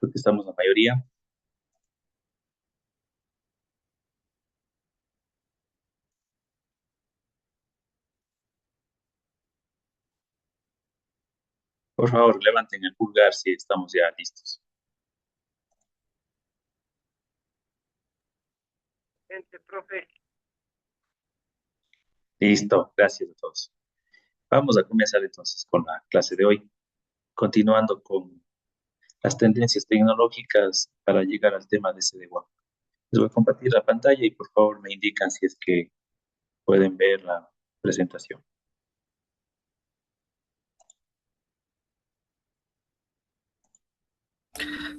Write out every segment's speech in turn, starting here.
Creo que estamos la mayoría. Por favor, levanten el pulgar si estamos ya listos. Gente, profe. Listo, gracias a todos. Vamos a comenzar entonces con la clase de hoy, continuando con las tendencias tecnológicas para llegar al tema de SD-WAN. Les voy a compartir la pantalla y por favor me indican si es que pueden ver la presentación.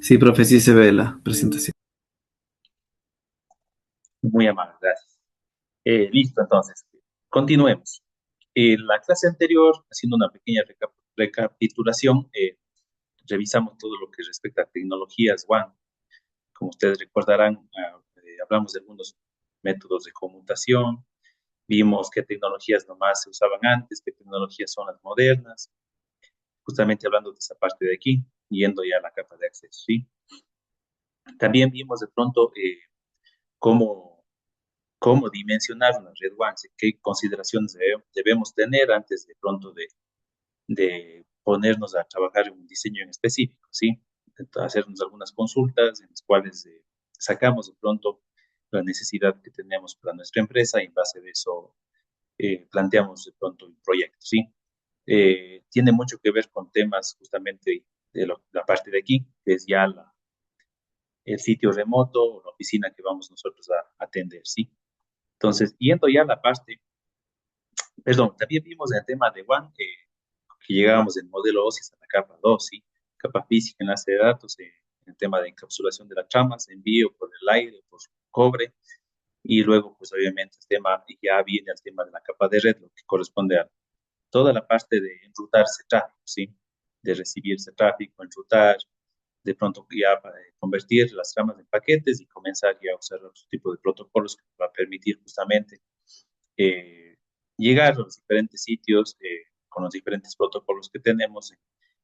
Sí, profe, sí se ve la presentación. Muy amable, gracias. Listo, entonces, continuemos. En la clase anterior, haciendo una pequeña recapitulación, revisamos todo lo que respecta a tecnologías WAN. Como ustedes recordarán, hablamos de algunos métodos de conmutación, vimos qué tecnologías nomás se usaban antes, qué tecnologías son las modernas, justamente hablando de esa parte de aquí, yendo ya a la capa de acceso, ¿sí? También vimos de pronto cómo, cómo dimensionar una red WAN, qué consideraciones debemos tener antes de pronto de ponernos a trabajar en un diseño en específico, ¿sí? Entonces, hacernos algunas consultas en las cuales sacamos de pronto la necesidad que tenemos para nuestra empresa y en base de eso planteamos de pronto un proyecto, ¿sí? Tiene mucho que ver con temas justamente de la parte de aquí, que es ya el sitio remoto o la oficina que vamos nosotros a atender, ¿sí? Entonces, yendo ya a la parte, perdón, también vimos el tema de WAN, que llegábamos del modelo OSIS a la capa 2, ¿sí? Capa física, enlace de datos, el tema de encapsulación de las tramas, envío por el aire, por cobre, y luego, pues obviamente, el tema, ya viene el tema de la capa de red, lo que corresponde a toda la parte de enrutarse tráfico, ¿sí? De recibirse tráfico, enrutar, de pronto ya convertir las tramas en paquetes y comenzar ya a usar otro tipo de protocolos que va a permitir justamente eh, llegar a los diferentes sitios con los diferentes protocolos que tenemos,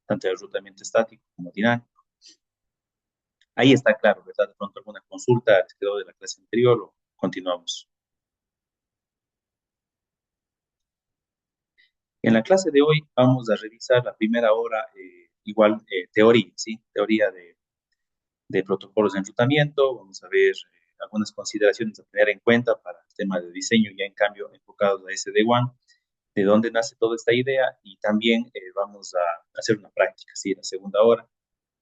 tanto de enrutamiento estático como dinámico. Ahí está claro, ¿verdad? De pronto alguna consulta les quedó de la clase anterior o continuamos. En la clase de hoy vamos a revisar la primera hora, igual teoría, ¿sí? Teoría de protocolos de enrutamiento. Vamos a ver algunas consideraciones a tener en cuenta para el tema de diseño, ya en cambio enfocados a SD-WAN, de dónde nace toda esta idea y también vamos a hacer una práctica, ¿sí? La segunda hora,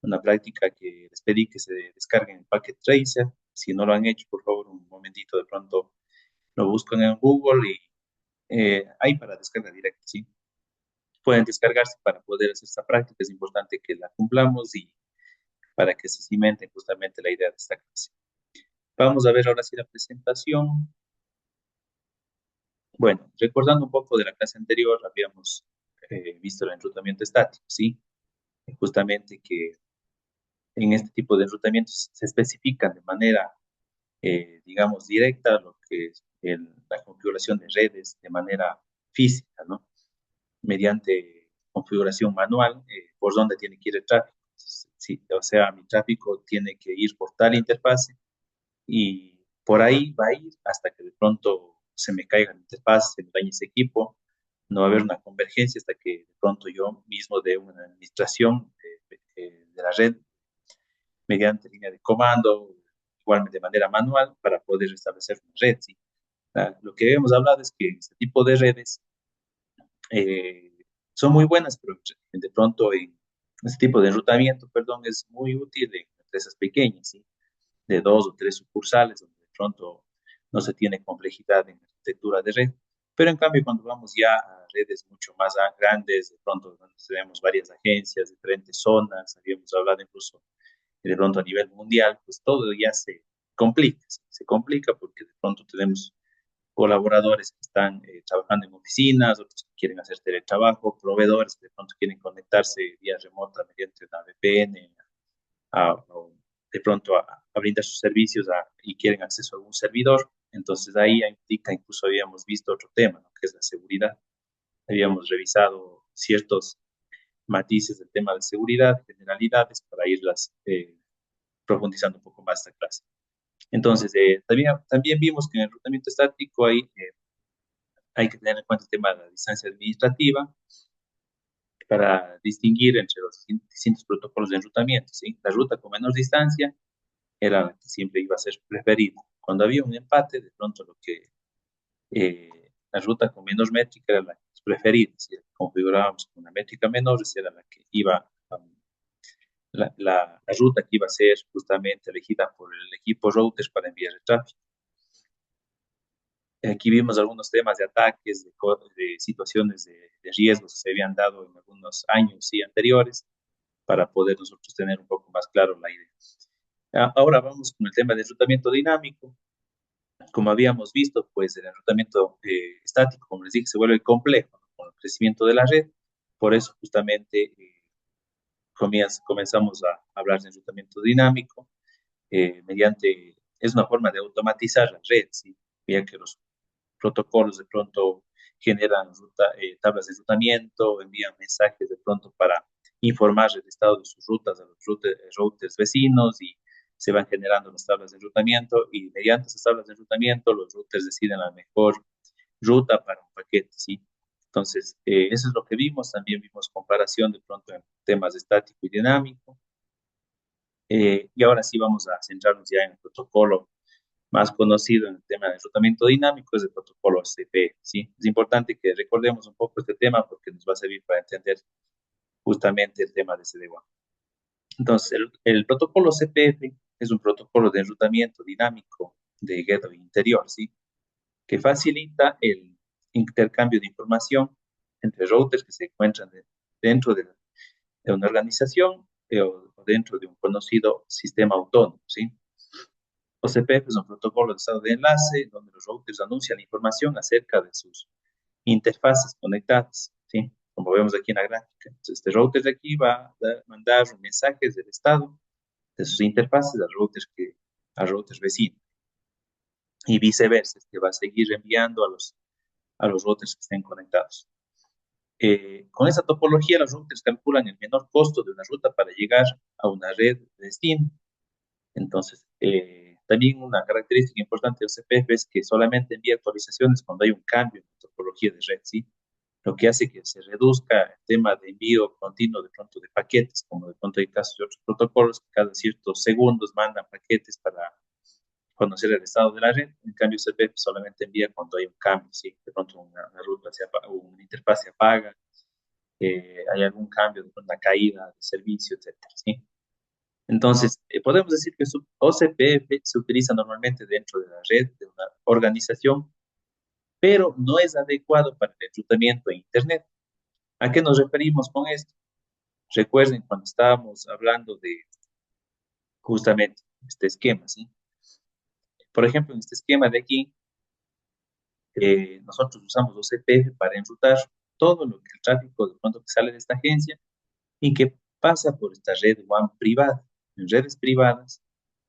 una práctica que les pedí que se descarguen el Packet Tracer. Si no lo han hecho, por favor, un momentito, de pronto lo buscan en Google y hay para descarga directa, ¿sí? Pueden descargarse para poder hacer esta práctica. Es importante que la cumplamos y para que se cimente justamente la idea de esta clase. Vamos a ver ahora sí la presentación. Bueno, recordando un poco de la clase anterior, habíamos visto el enrutamiento estático, ¿sí? Justamente que en este tipo de enrutamientos se especifican de manera, digamos, directa lo que es la configuración de redes de manera física, ¿no? Mediante configuración manual, por dónde tiene que ir el tráfico. Sí, o sea, mi tráfico tiene que ir por tal interfase y por ahí va a ir hasta que de pronto se me caiga la interfaz, se me dañe ese equipo, no va a haber una convergencia hasta que de pronto yo mismo de una administración de la red mediante línea de comando, igualmente de manera manual, para poder establecer una red, ¿sí? Lo que hemos hablado es que este tipo de redes eh, son muy buenas, pero de pronto en este tipo de enrutamiento, perdón, es muy útil en empresas pequeñas, ¿sí? De dos o tres sucursales, donde de pronto no se tiene complejidad en la arquitectura de red. Pero en cambio, cuando vamos ya a redes mucho más grandes, de pronto donde tenemos varias agencias, diferentes zonas, habíamos hablado incluso de pronto a nivel mundial, pues todo ya se complica porque de pronto tenemos colaboradores que están trabajando en oficinas, otros que quieren hacer teletrabajo, proveedores que de pronto quieren conectarse vía remota mediante una VPN, o de pronto a brindar sus servicios y quieren acceso a algún servidor. Entonces ahí implica, incluso habíamos visto otro tema, ¿no? Que es la seguridad. Habíamos revisado ciertos matices del tema de seguridad, generalidades, para irlas profundizando un poco más esta clase. Entonces, también vimos que en el enrutamiento estático hay que tener en cuenta el tema de la distancia administrativa para distinguir entre los distintos protocolos de enrutamiento, ¿sí? La ruta con menor distancia era la que siempre iba a ser preferida. Cuando había un empate, de pronto la ruta con menos métrica era la que es preferida. Si configurábamos con una métrica menor, esa era la que iba, la ruta que iba a ser justamente elegida por el equipo routers para enviar el tráfico. Aquí vimos algunos temas de ataques, de situaciones de riesgos que se habían dado en algunos años y anteriores para poder nosotros tener un poco más claro la idea. Ahora vamos con el tema de enrutamiento dinámico. Como habíamos visto, pues el enrutamiento estático, como les dije, se vuelve complejo, ¿no? Con el crecimiento de la red. Por eso justamente comenzamos a hablar de enrutamiento dinámico es una forma de automatizar la red, ¿sí? Ya que los protocolos de pronto generan tablas de enrutamiento, envían mensajes de pronto para informar el estado de sus rutas a los routers vecinos y se van generando las tablas de enrutamiento y mediante esas tablas de enrutamiento los routers deciden la mejor ruta para un paquete, ¿sí? Entonces, eso es lo que vimos. También vimos comparación de pronto en temas de estático y dinámico. Y ahora sí vamos a centrarnos ya en el protocolo más conocido en el tema de enrutamiento dinámico, es el protocolo OCP, ¿sí? Es importante que recordemos un poco este tema porque nos va a servir para entender justamente el tema de CD1. Entonces, el protocolo CPF es un protocolo de enrutamiento dinámico de gateway interior, ¿sí? Que facilita el intercambio de información entre routers que se encuentran dentro de una organización o dentro de un conocido sistema autónomo, ¿sí? OCPF es un protocolo de estado de enlace donde los routers anuncian información acerca de sus interfaces conectadas, ¿sí? Como vemos aquí en la gráfica. Entonces, este router de aquí va a mandar mensajes del estado de sus interfaces a routers vecinos y viceversa, que va a seguir enviando a los routers que estén conectados. Con esa topología, los routers calculan el menor costo de una ruta para llegar a una red de destino. Entonces, también una característica importante de OCPF es que solamente envía actualizaciones cuando hay un cambio en la topología de red, ¿sí? Lo que hace que se reduzca el tema de envío continuo de pronto de paquetes, como de pronto hay casos de otros protocolos que cada ciertos segundos mandan paquetes para conocer el estado de la red. En cambio, OCPF solamente envía cuando hay un cambio, ¿sí? De pronto una ruta se apaga, una interfaz se apaga, hay algún cambio, de una caída de servicio, etcétera, ¿sí? Entonces, podemos decir que su OCPF se utiliza normalmente dentro de la red de una organización, pero no es adecuado para el enrutamiento en Internet. ¿A qué nos referimos con esto? Recuerden cuando estábamos hablando de justamente este esquema, ¿sí? Por ejemplo, en este esquema de aquí, nosotros usamos OCPF para enrutar todo lo que el tráfico de pronto que sale de esta agencia y que pasa por esta red WAN privada. En redes privadas,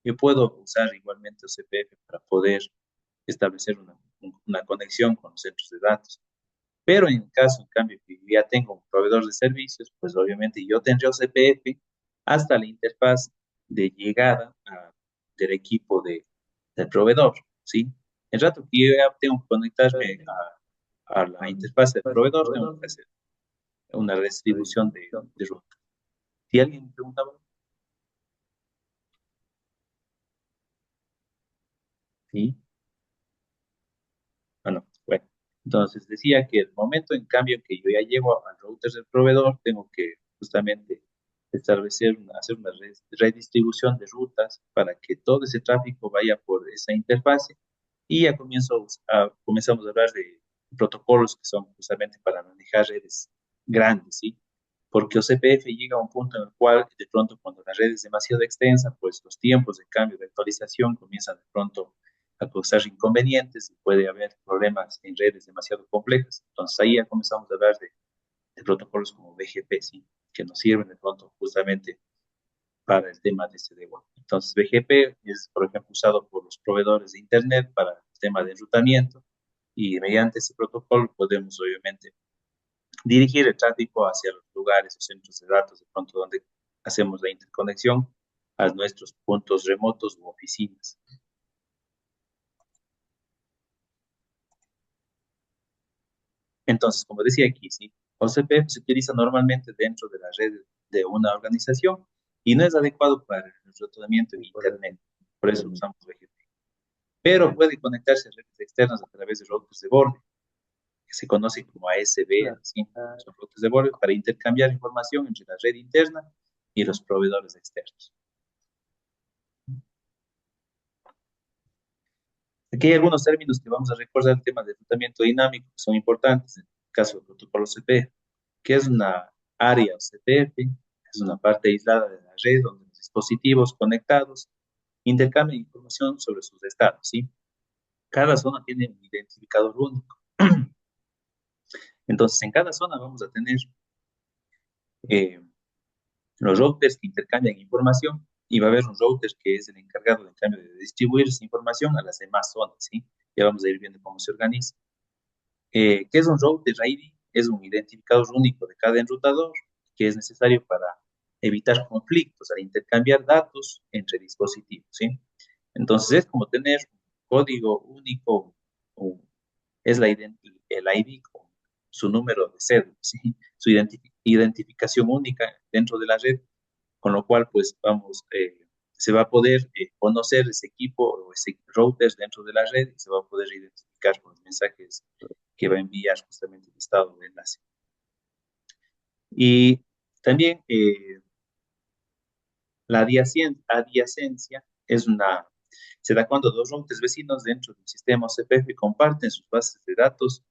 yo puedo usar igualmente OCPF para poder establecer una conexión con los centros de datos. Pero en el caso, en cambio, que ya tengo un proveedor de servicios, pues obviamente yo tendré OCPF hasta la interfaz de llegada del equipo del proveedor, ¿sí? El rato que yo ya tengo que conectarme a la interfaz del proveedor, tengo que hacer una redistribución de ruta. Si alguien me preguntaba, sí, bueno, bueno. Entonces decía que el momento en cambio en que yo ya llego al router del proveedor, tengo que justamente hacer una redistribución de rutas para que todo ese tráfico vaya por esa interfase y ya comenzamos a hablar de protocolos que son justamente para manejar redes grandes, ¿sí? Porque OCPF llega a un punto en el cual de pronto cuando la red es demasiado extensa, pues los tiempos de cambio de actualización comienzan de pronto a causar inconvenientes y puede haber problemas en redes demasiado complejas. Entonces ahí ya comenzamos a hablar de protocolos como BGP, ¿sí? Que nos sirven de pronto justamente para el tema de CD1. Entonces BGP es, por ejemplo, usado por los proveedores de Internet para el tema de enrutamiento y mediante ese protocolo podemos obviamente dirigir el tráfico hacia los lugares o centros de datos de pronto donde hacemos la interconexión a nuestros puntos remotos u oficinas. Entonces, como decía aquí, ¿sí? OCPF se utiliza normalmente dentro de la red de una organización y no es adecuado para el tratamiento en Internet. Por eso usamos BGP. Pero puede conectarse a redes externas a través de routers de borde, que se conoce como ASB, ¿sí? Son routers de borde para intercambiar información entre la red interna y los proveedores externos. Aquí hay algunos términos que vamos a recordar. El tema de tratamiento dinámico, que son importantes en el caso del protocolo CPF, que es una área CPF, es una parte aislada de la red donde los dispositivos conectados intercambian información sobre sus estados, ¿sí? Cada zona tiene un identificador único. Entonces, en cada zona vamos a tener eh, los routers que intercambian información y va a haber un router que es el encargado, en cambio, de distribuir esa información a las demás zonas, ¿sí? Ya vamos a ir viendo cómo se organiza. ¿Qué es un router ID? Es un identificador único de cada enrutador que es necesario para evitar conflictos al intercambiar datos entre dispositivos, ¿sí? Entonces es como tener un código único, es el ID con su número de cédula, ¿sí? Su identificación única dentro de la red, con lo cual pues se va a poder conocer ese equipo o ese router dentro de la red y se va a poder identificar con los mensajes que va a enviar justamente el estado de enlace. Y también la adiacencia se da cuando dos routers vecinos dentro de un sistema OCPF comparten sus bases de datos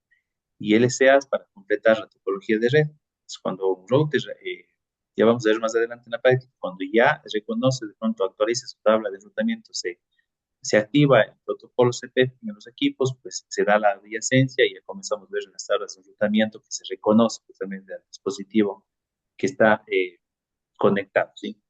y LCAs para completar la topología de red. Es cuando un router, ya vamos a ver más adelante en la práctica, cuando ya reconoce, de pronto actualiza su tabla de enrutamiento, se activa el protocolo CPF en los equipos, pues se da la adyacencia y ya comenzamos a ver en las tablas de enrutamiento que se reconoce justamente al dispositivo que está conectado, ¿sí?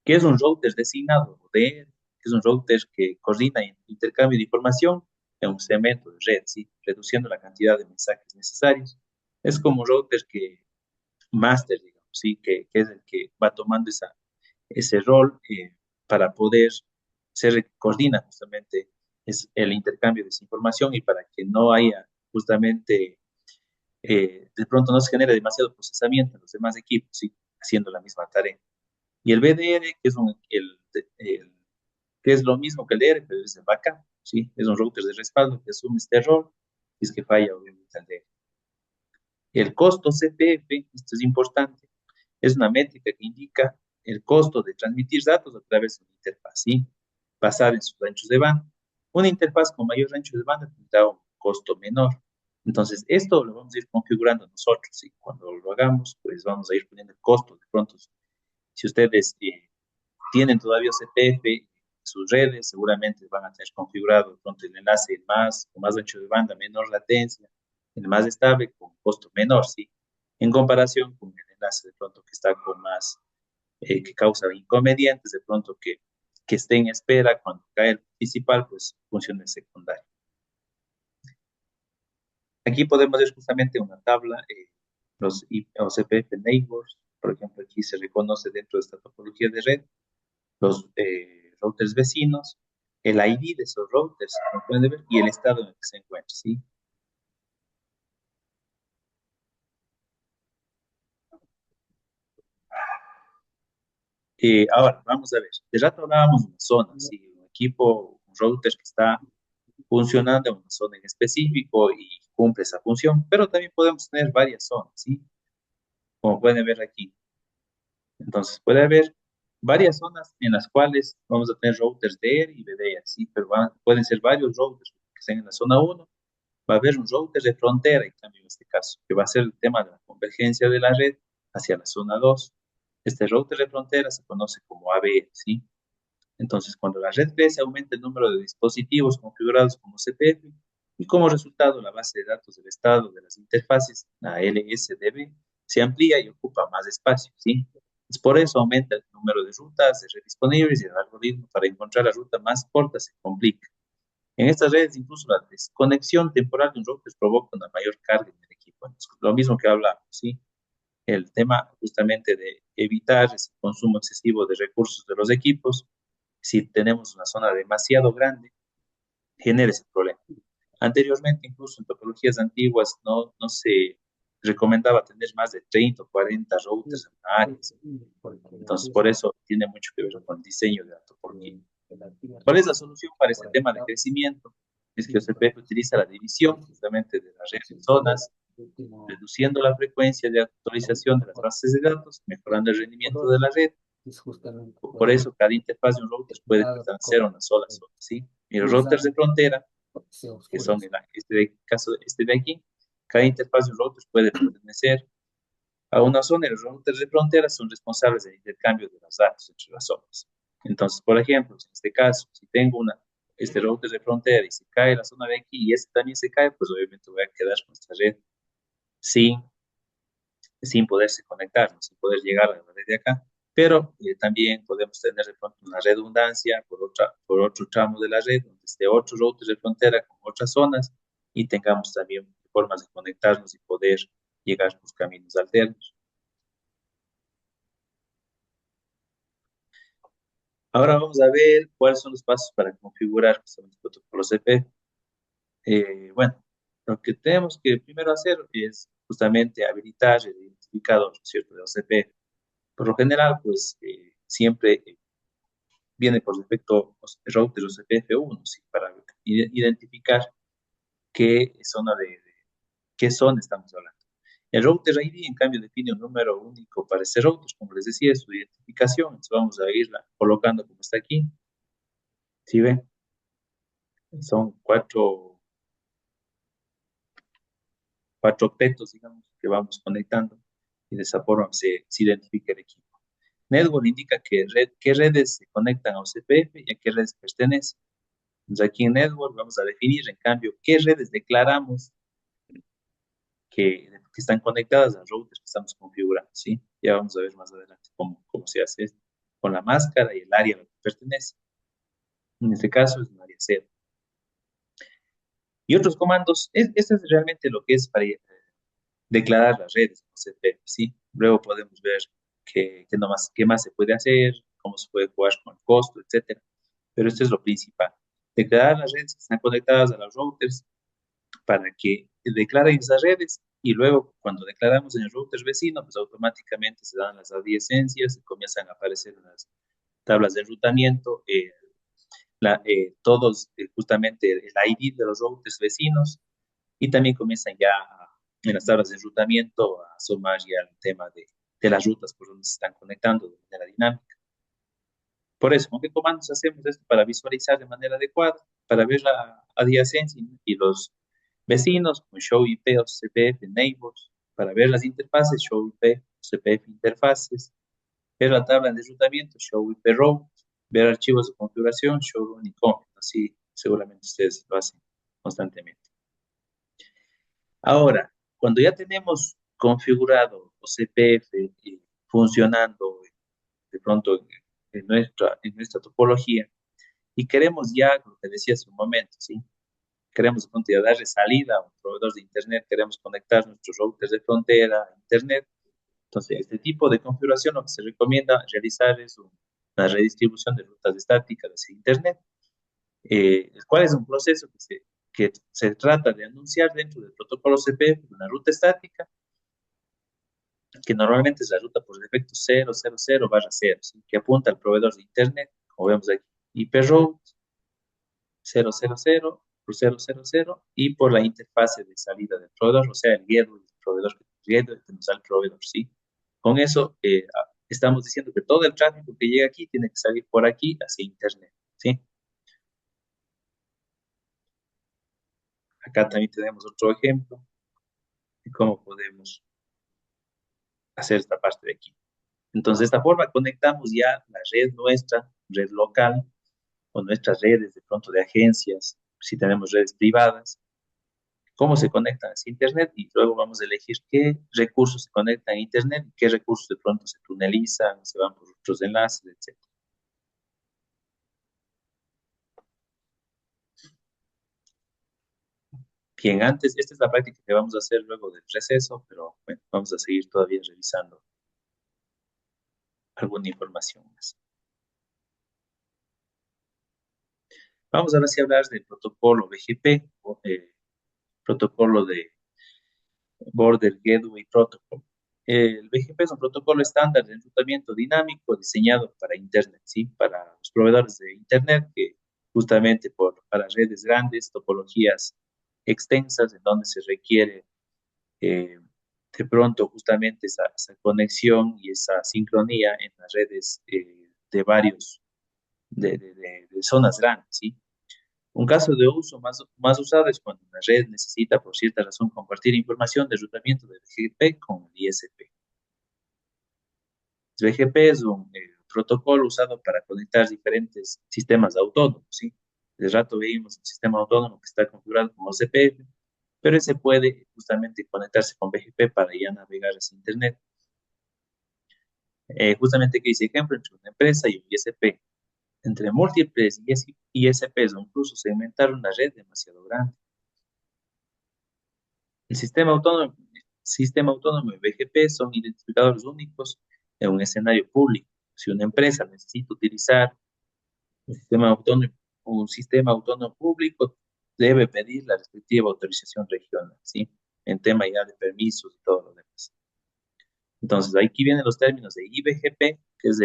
¿Qué es un router designado? Es un router que coordina el intercambio de información en un segmento de red, ¿sí? Reduciendo la cantidad de mensajes necesarios. Es como un router master, digamos, ¿sí? Que es el que va tomando ese rol para poder ser el que coordina justamente el intercambio de esa información y para que no haya justamente, de pronto no se genere demasiado procesamiento en los demás equipos, ¿sí? Haciendo la misma tarea. Y el BDR, que es lo mismo que el DR, pero es el backup, ¿sí? Es un router de respaldo que asume este rol y es que falla obviamente el DR. El costo CPF, esto es importante, es una métrica que indica el costo de transmitir datos a través de una interfaz, ¿sí? Basada en sus anchos de banda. Una interfaz con mayor ancho de banda tendrá un costo menor. Entonces, esto lo vamos a ir configurando nosotros, ¿sí? Cuando lo hagamos, pues vamos a ir poniendo el costo. De pronto, si ustedes tienen todavía CPF en sus redes, seguramente van a tener configurado de pronto el enlace con más ancho de banda, menor latencia, el más estable con costo menor, ¿sí? En comparación con el enlace de pronto que está con más, que causa inconvenientes, de pronto que esté en espera, cuando cae el principal, pues funciona el secundario. Aquí podemos ver justamente una tabla, los OCPF neighbors, por ejemplo, aquí se reconoce dentro de esta topología de red, los routers vecinos, el ID de esos routers, como pueden ver, y el estado en el que se encuentra, ¿sí? Ahora, vamos a ver. De rato hablábamos de una zona, ¿sí? Un equipo, un router que está funcionando en una zona en específico y cumple esa función, pero también podemos tener varias zonas, ¿sí? Como pueden ver aquí. Entonces, puede haber varias zonas en las cuales vamos a tener routers DR y VDR, ¿sí? Pero pueden ser varios routers que estén en la zona 1. Va a haber un router de frontera, en cambio, en este caso, que va a ser el tema de la convergencia de la red hacia la zona 2. Este router de frontera se conoce como ABL, ¿sí? Entonces, cuando la red crece, aumenta el número de dispositivos configurados como CPF y como resultado, la base de datos del estado de las interfaces, la LSDB, se amplía y ocupa más espacio, ¿sí? Es por eso aumenta el número de rutas de red disponibles y el algoritmo para encontrar la ruta más corta se complica. En estas redes, incluso la desconexión temporal de un router provoca una mayor carga en el equipo. Lo mismo que hablamos, ¿sí? el tema justamente de evitar ese consumo excesivo de recursos de los equipos. Si tenemos una zona demasiado grande, genera ese problema. Anteriormente, incluso en topologías antiguas, no se recomendaba tener más de 30 o 40 routers en una área. Entonces, por eso tiene mucho que ver con el diseño de la topología. ¿Cuál es la solución para este tema de crecimiento? Es que OCPF utiliza la división justamente de la red en zonas, reduciendo la frecuencia de actualización de las bases de datos, mejorando el rendimiento de la red. Por eso, cada interfaz de un router puede pertenecer a una sola zona, ¿sí? Y los routers de frontera, que son este de aquí, cada interfaz de un router puede pertenecer a una zona y los routers de frontera son responsables del intercambio de los datos entre las zonas. Entonces, por ejemplo, en este caso, si tengo este router de frontera y se cae la zona de aquí y este también se cae, pues obviamente voy a quedar con esta red sin, sin poderse conectar, ¿no? Sin poder llegar a la red de acá. Pero también podemos tener de pronto una redundancia por otro tramo de la red, donde esté otro router de frontera con otras zonas y tengamos también formas de conectarnos y poder llegar por caminos alternos. Ahora vamos a ver cuáles son los pasos para configurar justamente el protocolo CP. Bueno, lo que tenemos que primero hacer es justamente habilitar el identificador, ¿cierto?, de OCP. Por lo general, pues siempre viene por defecto router OCPF1, ¿sí? Para identificar qué zona qué zona estamos hablando. El router ID, en cambio, define un número único para ese router, como les decía, es su identificación. Entonces vamos a irla colocando como está aquí. ¿Sí ven? Son cuatro objetos, digamos, que vamos conectando y de esa forma se identifica el equipo. Network indica qué redes se conectan a OCPF y a qué redes pertenecen. Entonces aquí en Network vamos a definir, en cambio, qué redes declaramos que están conectadas a routers que estamos configurando, ¿sí? Ya vamos a ver más adelante cómo se hace esto con la máscara y el área a la que pertenece. En este caso es un área 0. Y otros comandos, esto es realmente lo que es para declarar las redes, ¿sí? Luego podemos ver qué más se puede hacer, cómo se puede jugar con el costo, etcétera. Pero esto es lo principal. Declarar las redes que están conectadas a los routers para que declaren esas redes y luego cuando declaramos en el router vecino, pues automáticamente se dan las adyacencias y comienzan a aparecer en las tablas de enrutamiento, justamente el ID de los routers vecinos y también comienzan ya en las tablas de enrutamiento a sumar ya el tema de las rutas por donde se están conectando de manera dinámica. Por eso, ¿con qué comandos hacemos esto? Para visualizar de manera adecuada, para ver la adyacencia y los vecinos con show IP o CPF neighbors, para ver las interfaces, show IP, CPF interfaces, ver la tabla de enrutamiento, show IP route, ver archivos de configuración, show run y config. Así seguramente ustedes lo hacen constantemente. Ahora, cuando ya tenemos configurado OCPF funcionando de pronto en nuestra topología y queremos ya, como te decía hace un momento, ¿sí? Queremos de pronto ya darle salida a un proveedor de Internet, queremos conectar nuestros routers de frontera a Internet. Entonces, este tipo de configuración lo que se recomienda realizar es una redistribución de rutas estáticas hacia Internet, el cual es un proceso que se trata de anunciar dentro del protocolo CPF una ruta estática, que normalmente es la ruta por defecto 000/0, ¿sí? Que apunta al proveedor de Internet, como vemos aquí, IP route 000/000 y por la interfase de salida del proveedor, o sea, el gateway del proveedor que nos da el proveedor, ¿sí? Con eso estamos diciendo que todo el tráfico que llega aquí tiene que salir por aquí hacia Internet, ¿sí? Acá también tenemos otro ejemplo de cómo podemos hacer esta parte de aquí. Entonces, de esta forma conectamos ya la red nuestra, red local, o nuestras redes de pronto de agencias, si tenemos redes privadas, cómo se conectan a Internet y luego vamos a elegir qué recursos se conectan a Internet y qué recursos de pronto se tunelizan, se van por otros enlaces, etc. Bien, antes, esta es la práctica que vamos a hacer luego del receso, pero bueno, vamos a seguir todavía revisando alguna información más. Vamos ahora sí a hablar del protocolo BGP, o, protocolo de Border Gateway Protocol. El BGP es un protocolo estándar de enrutamiento dinámico diseñado para Internet, ¿sí? Para los proveedores de Internet, que justamente para redes grandes, topologías extensas, en donde se requiere eh, de pronto justamente esa conexión y esa sincronía en las redes de varios, de zonas grandes, ¿sí? Un caso de uso más usado es cuando una red necesita por cierta razón compartir información de enrutamiento de BGP con el ISP. BGP es un protocolo usado para conectar diferentes sistemas autónomos, ¿sí? De rato veíamos un sistema autónomo que está configurado como CPF, pero ese puede justamente conectarse con BGP para ya navegar hacia Internet. Justamente que dice ejemplo entre una empresa y un ISP. Entre múltiples ISPs o incluso segmentar una red demasiado grande. El sistema autónomo y BGP son identificadores únicos en un escenario público. Si una empresa necesita utilizar un sistema autónomo público, debe pedir la respectiva autorización regional, ¿sí? En tema ya de permisos y todo lo demás. Entonces, aquí vienen los términos de IBGP, que es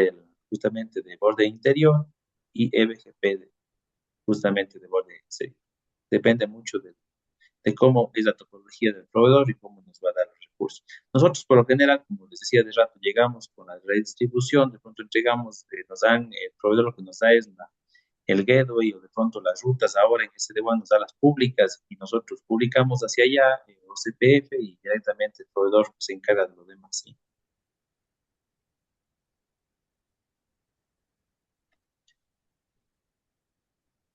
justamente de borde interior, y EBGP, justamente de borde exterior. Depende mucho de cómo es la topología del proveedor y cómo nos va a dar los recursos. Nosotros, por lo general, como les decía de rato, llegamos con la redistribución, de pronto entregamos, nos dan, el proveedor lo que nos da es el gateway o de pronto las rutas ahora en SD-WAN nos da las públicas y nosotros publicamos hacia allá, o CPF, y directamente el proveedor se encarga de lo demás, ¿sí?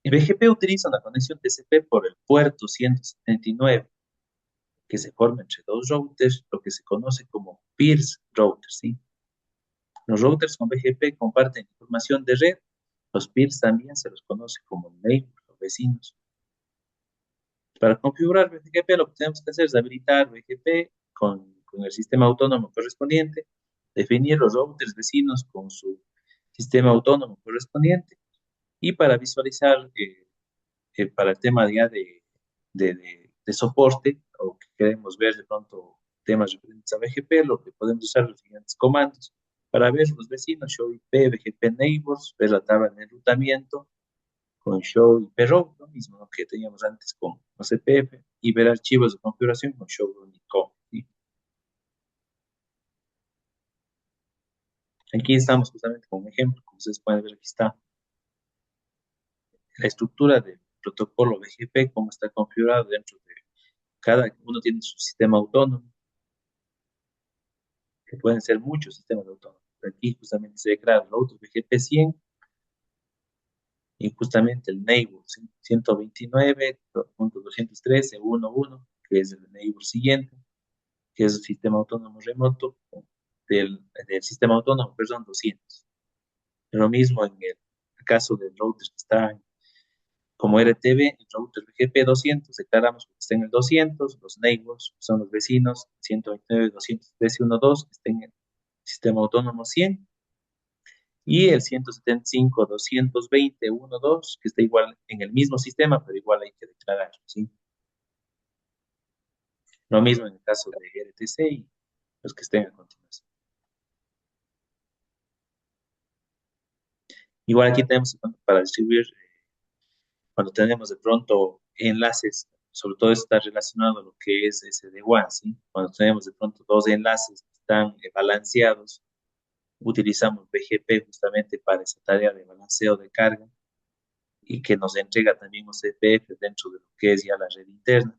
El BGP utiliza una conexión TCP por el puerto 179 que se forma entre dos routers, lo que se conoce como peers routers, ¿sí? Los routers con BGP comparten información de red. Los peers también se los conoce como neighbors o vecinos. Para configurar BGP lo que tenemos que hacer es habilitar BGP con el sistema autónomo correspondiente, definir los routers vecinos con su sistema autónomo correspondiente y para visualizar para el tema ya de soporte o que queremos ver de pronto temas referentes a BGP, lo que podemos usar los siguientes comandos para ver los vecinos, show IP, BGP neighbors, ver la tabla de enrutamiento con show IP route, lo mismo, ¿no?, que teníamos antes con CPF, y ver archivos de configuración con show unicom, ¿sí? Aquí estamos justamente con un ejemplo, como ustedes pueden ver, aquí está la estructura del protocolo BGP, cómo está configurado dentro de cada uno tiene su sistema autónomo, que pueden ser muchos sistemas autónomos. Aquí justamente se declara el router BGP 100 y justamente el neighbor 129.213.1.1, que es el neighbor siguiente, que es el sistema autónomo remoto del sistema autónomo, perdón, 200. Lo mismo en el caso del router que está como RTV, el router BGP 200, declaramos que está en el 200, los neighbors son los vecinos, 129.213.1.2, que está en el sistema autónomo 100, y el 175.220.1.2, que está igual en el mismo sistema, pero igual hay que declararlo, ¿sí? Lo mismo en el caso de RTC y los que estén a continuación. Igual aquí tenemos para distribuir, cuando tenemos de pronto enlaces, sobre todo esto está relacionado a lo que es SD-WAN, ¿sí? Cuando tenemos de pronto dos enlaces que están balanceados, utilizamos BGP justamente para esa tarea de balanceo de carga y que nos entrega también un CPF dentro de lo que es ya la red interna.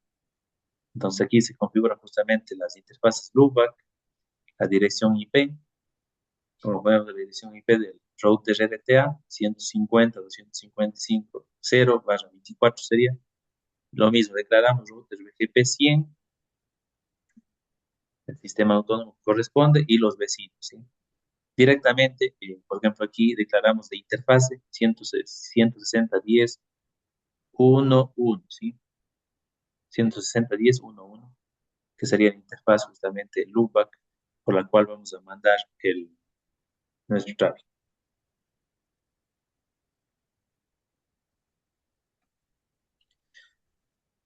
Entonces aquí se configura justamente las interfaces loopback, la dirección IP, como vemos la dirección IP del router RTA 150.255.0/24 sería. Lo mismo, declaramos router BGP 100, el sistema autónomo que corresponde y los vecinos, ¿sí? Directamente, por ejemplo, aquí declaramos de interfase 160.10.1.1, ¿sí? 160.10.1.1, que sería la interfaz justamente loopback por la cual vamos a mandar nuestro tráfico.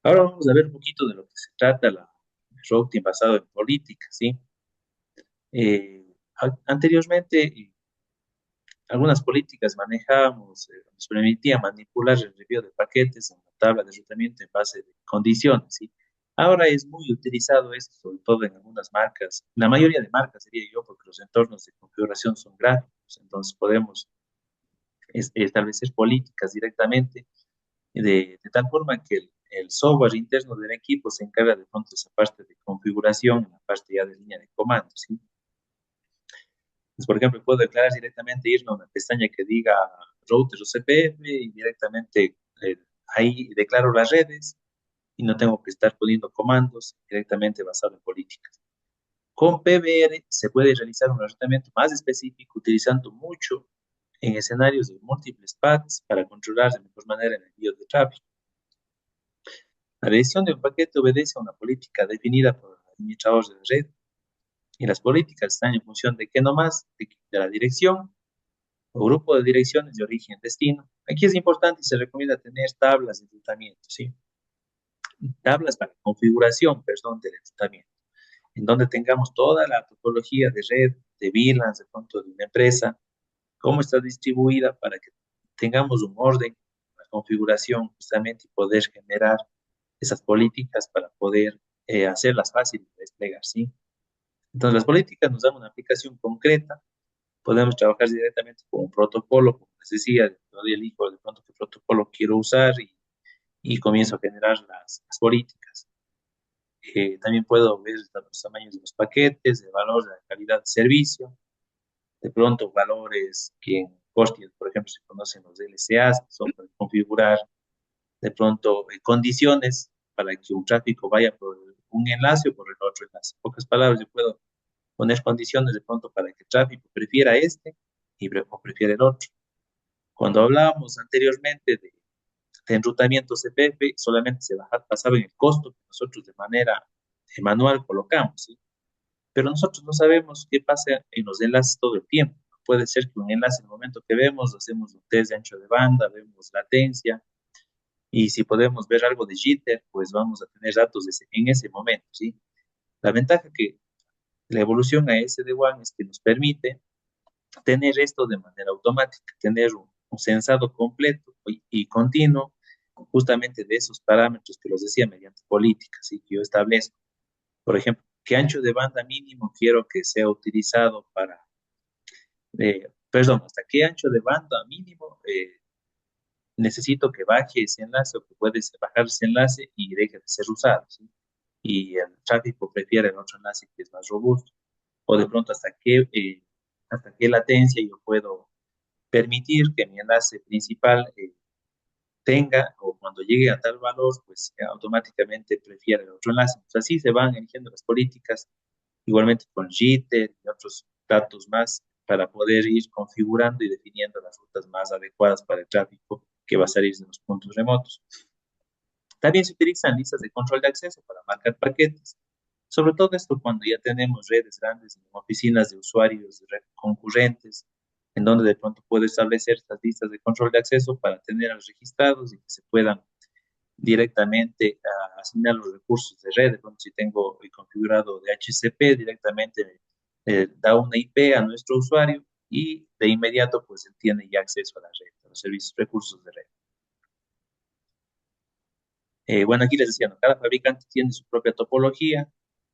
Ahora vamos a ver un poquito de lo que se trata la routing basado en política, ¿sí? Anteriormente, algunas políticas manejábamos, nos permitía manipular el envío de paquetes en la tabla de enrutamiento en base de condiciones, ¿sí? Ahora es muy utilizado esto, sobre todo en algunas marcas, la mayoría de marcas diría yo, porque los entornos de configuración son gráficos, entonces podemos establecer políticas directamente de tal forma que el software interno del equipo se encarga de pronto de esa parte de configuración, en la parte ya de línea de comandos, ¿sí? Pues, por ejemplo, puedo declarar directamente, irme a una pestaña que diga router o CPF y directamente ahí declaro las redes y no tengo que estar poniendo comandos directamente basado en políticas. Con PBR se puede realizar un enrutamiento más específico utilizando mucho en escenarios de múltiples paths para controlar de mejor manera el envío de tráfico. La edición de un paquete obedece a una política definida por el administrador de la red y las políticas están en función de qué nomás, de la dirección o grupo de direcciones de origen y destino. Aquí es importante y se recomienda tener tablas de enrutamiento, ¿sí? Tablas para configuración, perdón, del enrutamiento, en donde tengamos toda la topología de red, de VLANs, de pronto de una empresa, cómo está distribuida para que tengamos un orden, una configuración justamente y poder generar esas políticas para poder hacerlas fáciles de desplegar, ¿sí? Entonces, las políticas nos dan una aplicación concreta. Podemos trabajar directamente con un protocolo, como les decía, yo elijo de pronto qué protocolo quiero usar y comienzo a generar las políticas. También puedo ver los tamaños de los paquetes, el valor de la calidad de servicio, de pronto valores que en Postgres, por ejemplo, se conocen los LCAs, que son para configurar de pronto condiciones para que un tráfico vaya por un enlace o por el otro enlace. En pocas palabras, yo puedo poner condiciones de pronto para que el tráfico prefiera este o prefiera el otro. Cuando hablábamos anteriormente de enrutamiento CPF, solamente se basaba en el costo que nosotros de manera manual colocamos, ¿sí? Pero nosotros no sabemos qué pasa en los enlaces todo el tiempo. Puede ser que un enlace, en el momento que vemos, hacemos un test de ancho de banda, vemos latencia, y si podemos ver algo de jitter, pues vamos a tener datos en ese momento, ¿sí? La ventaja que la evolución a SD-WAN es que nos permite tener esto de manera automática, tener un sensado completo y continuo justamente de esos parámetros que los decía mediante políticas y que yo establezco. Por ejemplo, ¿qué ancho de banda mínimo quiero que sea utilizado para, perdón, hasta qué ancho de banda mínimo necesito que baje ese enlace o que puede bajar ese enlace y deje de ser usado, ¿sí? Y el tráfico prefiere el otro enlace que es más robusto? O de pronto hasta qué latencia yo puedo permitir que mi enlace principal tenga, o cuando llegue a tal valor, pues automáticamente prefiere el otro enlace. Entonces, así se van eligiendo las políticas, igualmente con jitter y otros datos más, para poder ir configurando y definiendo las rutas más adecuadas para el tráfico que va a salir de los puntos remotos. También se utilizan listas de control de acceso para marcar paquetes. Sobre todo esto cuando ya tenemos redes grandes, oficinas de usuarios concurrentes, en donde de pronto puedo establecer estas listas de control de acceso para tener a los registrados y que se puedan directamente asignar los recursos de red. De pronto, si tengo configurado DHCP, directamente da una IP a nuestro usuario y de inmediato pues él tiene ya acceso a la red, a los servicios, recursos de red. Bueno, aquí les decía, ¿no? Cada fabricante tiene su propia topología.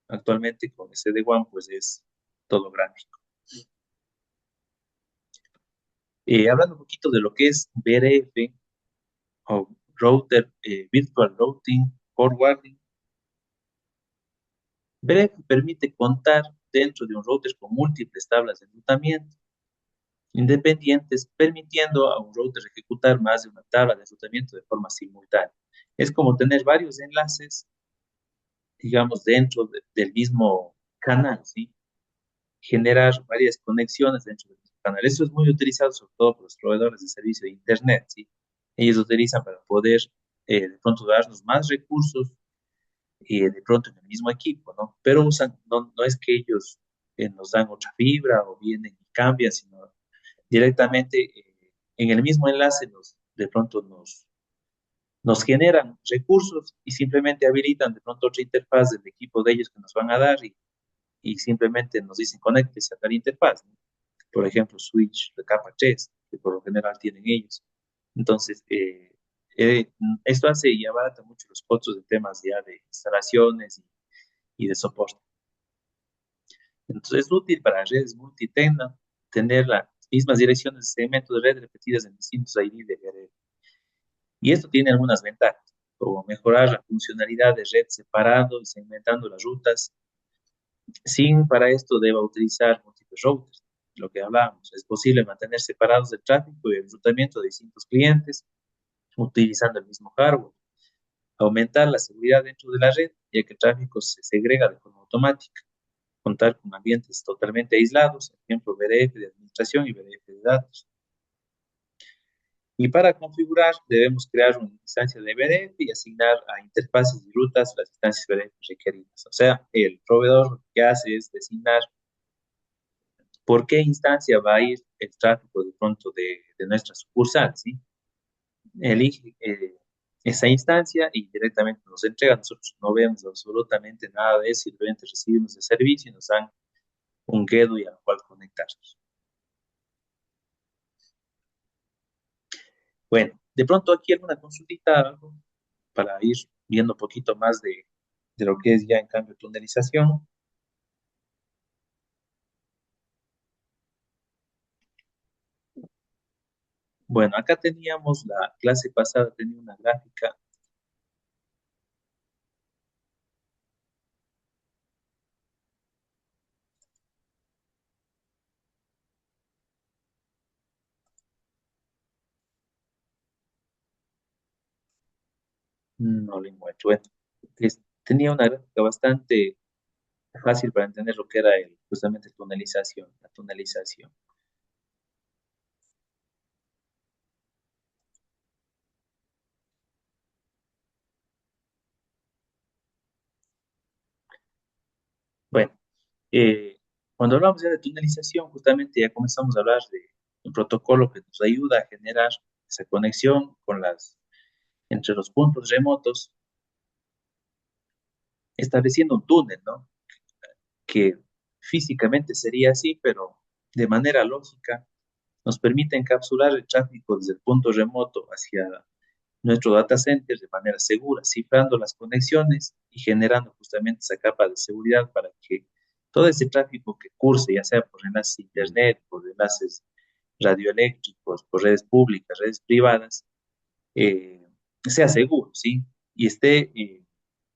Actualmente con SD-WAN pues es todo gráfico. Hablando un poquito de lo que es VRF o Router Virtual Routing Forwarding. VRF permite contar dentro de un router con múltiples tablas de enrutamiento independientes, permitiendo a un router ejecutar más de una tabla de enrutamiento de forma simultánea. Es como tener varios enlaces, digamos, dentro del mismo canal, ¿sí? Generar varias conexiones dentro del mismo canal. Eso es muy utilizado sobre todo por los proveedores de servicio de Internet, ¿sí? Ellos lo utilizan para poder de pronto darnos más recursos de pronto en el mismo equipo, ¿no? Pero usan, no es que ellos nos dan otra fibra o vienen y cambian, sino directamente en el mismo enlace de pronto nos generan recursos y simplemente habilitan de pronto otra interfaz del equipo de ellos que nos van a dar y simplemente nos dicen conéctese a tal interfaz, ¿no? Por ejemplo, Switch de capa 3, que por lo general tienen ellos. Entonces, eh, esto hace y abarata mucho los costos de temas ya de instalaciones y de soporte. Entonces, es útil para redes multitenant tener las mismas direcciones de segmento de red repetidas en distintos ID de red. Y esto tiene algunas ventajas, como mejorar la funcionalidad de red separando y segmentando las rutas, sin para esto deba utilizar múltiples routers. Lo que hablábamos, es posible mantener separados el tráfico y el enrutamiento de distintos clientes utilizando el mismo hardware. Aumentar la seguridad dentro de la red, ya que el tráfico se segrega de forma automática. Contar con ambientes totalmente aislados, por ejemplo, VDF de administración y VDF de datos. Y para configurar, debemos crear una instancia de VDF y asignar a interfaces y rutas las instancias VDF requeridas. O sea, el proveedor lo que hace es designar por qué instancia va a ir el tráfico de pronto de nuestra sucursal, ¿sí? Elige esa instancia y directamente nos entrega. Nosotros no vemos absolutamente nada de eso, simplemente recibimos el servicio y nos dan un gateway al cual conectarnos. Bueno, de pronto aquí alguna consultita, algo para ir viendo un poquito más de lo que es ya en cambio tunelización. Bueno, acá teníamos la clase pasada, tenía una gráfica. No le encuentro. Bueno, tenía una gráfica bastante fácil para entender lo que era justamente tunelización, la tunelización. Bueno, cuando hablamos ya de tunelización, justamente ya comenzamos a hablar de un protocolo que nos ayuda a generar esa conexión entre los puntos remotos, estableciendo un túnel, ¿no? Que físicamente sería así, pero de manera lógica nos permite encapsular el tráfico desde el punto remoto hacia nuestro data center de manera segura, cifrando las conexiones y generando justamente esa capa de seguridad para que todo ese tráfico que curse, ya sea por enlaces de internet, por enlaces radioeléctricos, por redes públicas, redes privadas, eh, sea seguro, ¿sí? Y esté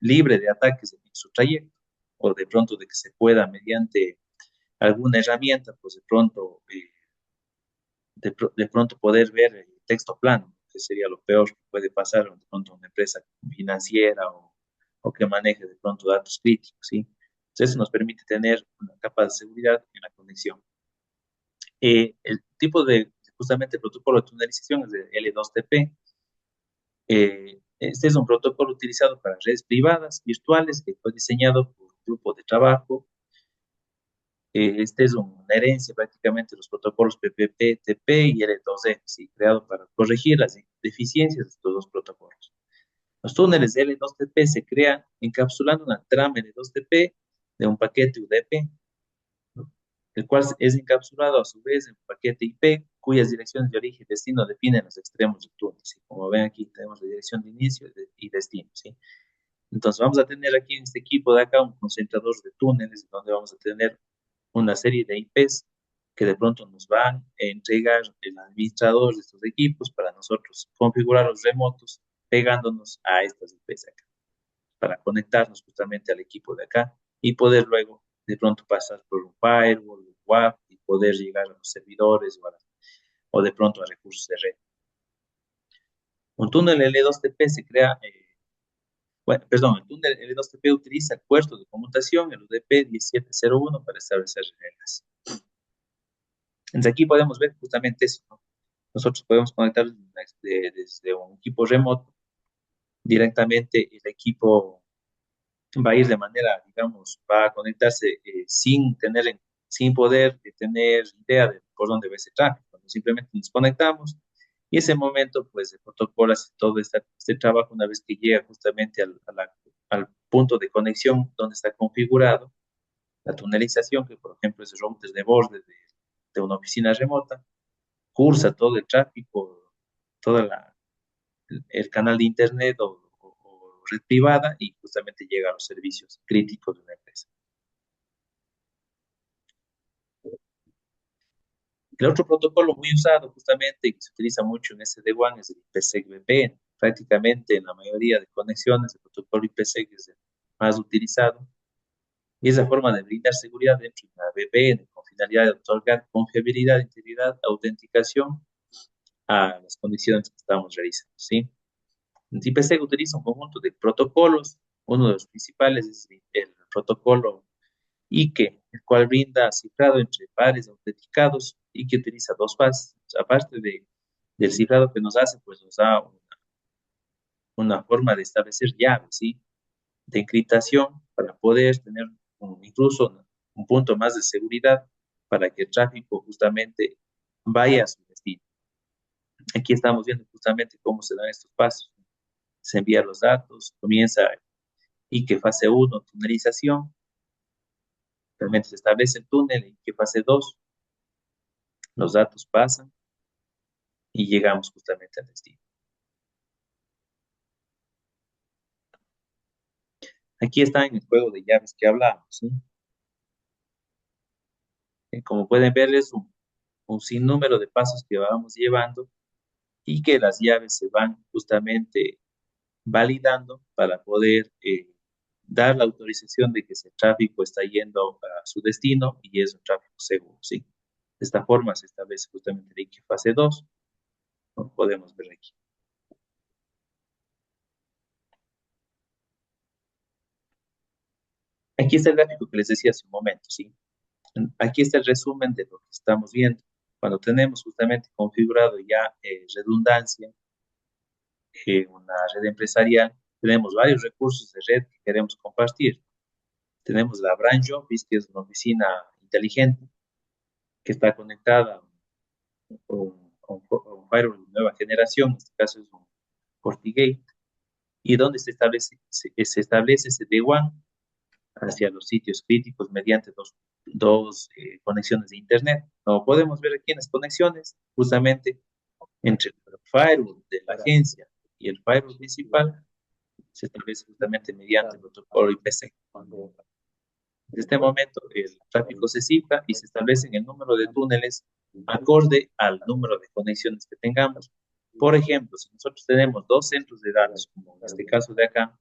libre de ataques en su trayecto, o de pronto de que se pueda, mediante alguna herramienta, pues de pronto poder ver el texto plano, que sería lo peor que puede pasar de pronto a una empresa financiera o que maneje de pronto datos críticos, ¿sí? Entonces, eso nos permite tener una capa de seguridad en la conexión. El tipo de, justamente, el protocolo de tunelización es de L2TP. Este es un protocolo utilizado para redes privadas, virtuales, que fue diseñado por un grupo de trabajo. Este es una herencia prácticamente de los protocolos PPP, TP y L2E, ¿sí? Creado para corregir las deficiencias de estos dos protocolos. Los túneles de L2TP se crean encapsulando una trama L2TP de un paquete UDP, ¿no? El cual es encapsulado a su vez en un paquete IP, cuyas direcciones de origen y destino definen los extremos del túnel, ¿sí? Como ven aquí tenemos la dirección de inicio y destino, ¿sí? Entonces vamos a tener aquí en este equipo de acá un concentrador de túneles donde vamos a tener una serie de IPs que de pronto nos van a entregar el administrador de estos equipos para nosotros configurar los remotos pegándonos a estas IPs acá, para conectarnos justamente al equipo de acá y poder luego de pronto pasar por un firewall, un WAF y poder llegar a los servidores o de pronto a recursos de red. Un túnel L2TP se crea, bueno, perdón, el túnel L2TP utiliza el puerto de conmutación, el UDP 1701, para establecer reglas. Entonces aquí podemos ver justamente eso, ¿no? Nosotros podemos conectar desde un equipo remoto directamente el equipo va a ir de manera, digamos, va a conectarse sin poder tener idea de por dónde va ese tráfico. Cuando simplemente nos conectamos y ese momento, pues, el protocolo hace todo este trabajo una vez que llega justamente al punto de conexión donde está configurado la tunelización, que por ejemplo es el router de borde de una oficina remota, cursa todo el tráfico, todo el canal de internet o red privada y justamente llega a los servicios críticos de una empresa. El otro protocolo muy usado justamente y que se utiliza mucho en SD-WAN es el IPsec-VPN. Prácticamente en la mayoría de conexiones el protocolo IPsec es el más utilizado y es la forma de brindar seguridad dentro de una VPN con finalidad de otorgar confiabilidad, integridad, autenticación a las condiciones que estamos realizando, ¿sí? El IPsec utiliza un conjunto de protocolos. Uno de los principales es el protocolo IKE, el cual brinda cifrado entre pares autenticados y que utiliza dos fases. Aparte del cifrado que nos hace, pues nos da una forma de establecer llaves, ¿sí? De encriptación para poder tener incluso un punto más de seguridad para que el tráfico justamente vaya a su destino. Aquí estamos viendo justamente cómo se dan estos pasos. Se envían los datos, comienza IKE fase 1, tunelización, realmente se establece el túnel, IKE fase 2, los datos pasan y llegamos justamente al destino. Aquí está en el juego de llaves que hablamos, ¿sí? Como pueden ver, es un sinnúmero de pasos que vamos llevando y que las llaves se van justamente validando para poder dar la autorización de que ese tráfico está yendo a su destino y es un tráfico seguro, ¿sí? De esta forma se establece justamente el IKE fase 2, como podemos ver aquí. Aquí está el gráfico que les decía hace un momento, ¿sí? Aquí está el resumen de lo que estamos viendo. Cuando tenemos justamente configurado ya redundancia, una red empresarial, tenemos varios recursos de red que queremos compartir. Tenemos la Branch Office, que es una oficina inteligente que está conectada a un firewall de nueva generación, en este caso es un FortiGate, y donde se establece ese D1 hacia los sitios críticos mediante dos conexiones de Internet. Como podemos ver aquí en las conexiones, justamente entre el firewall de la agencia y el firewall principal, se establece justamente mediante el protocolo IPsec. En este momento, el tráfico se cifra y se establece el número de túneles acorde al número de conexiones que tengamos. Por ejemplo, si nosotros tenemos dos centros de datos, como en este caso de acá,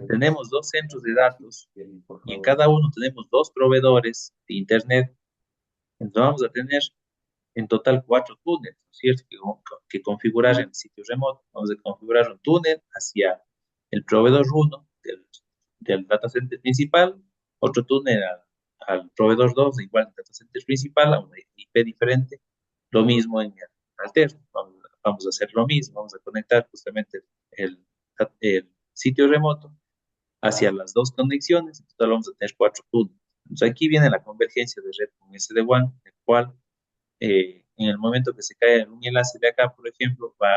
tenemos dos centros de datos y en cada uno tenemos dos proveedores de Internet, entonces vamos a tener en total 4 túneles, ¿no es cierto? Que configurar en el sitio remoto. Vamos a configurar un túnel hacia el proveedor 1 del data center principal, otro túnel al proveedor 2, igual del data center principal, a una IP diferente, lo mismo en el alterno. Vamos a hacer lo mismo, vamos a conectar justamente el sitio remoto hacia las dos conexiones, en total vamos a tener 4 túneles. Entonces aquí viene la convergencia de red con SD-WAN, el cual en el momento que se cae un enlace de acá, por ejemplo, va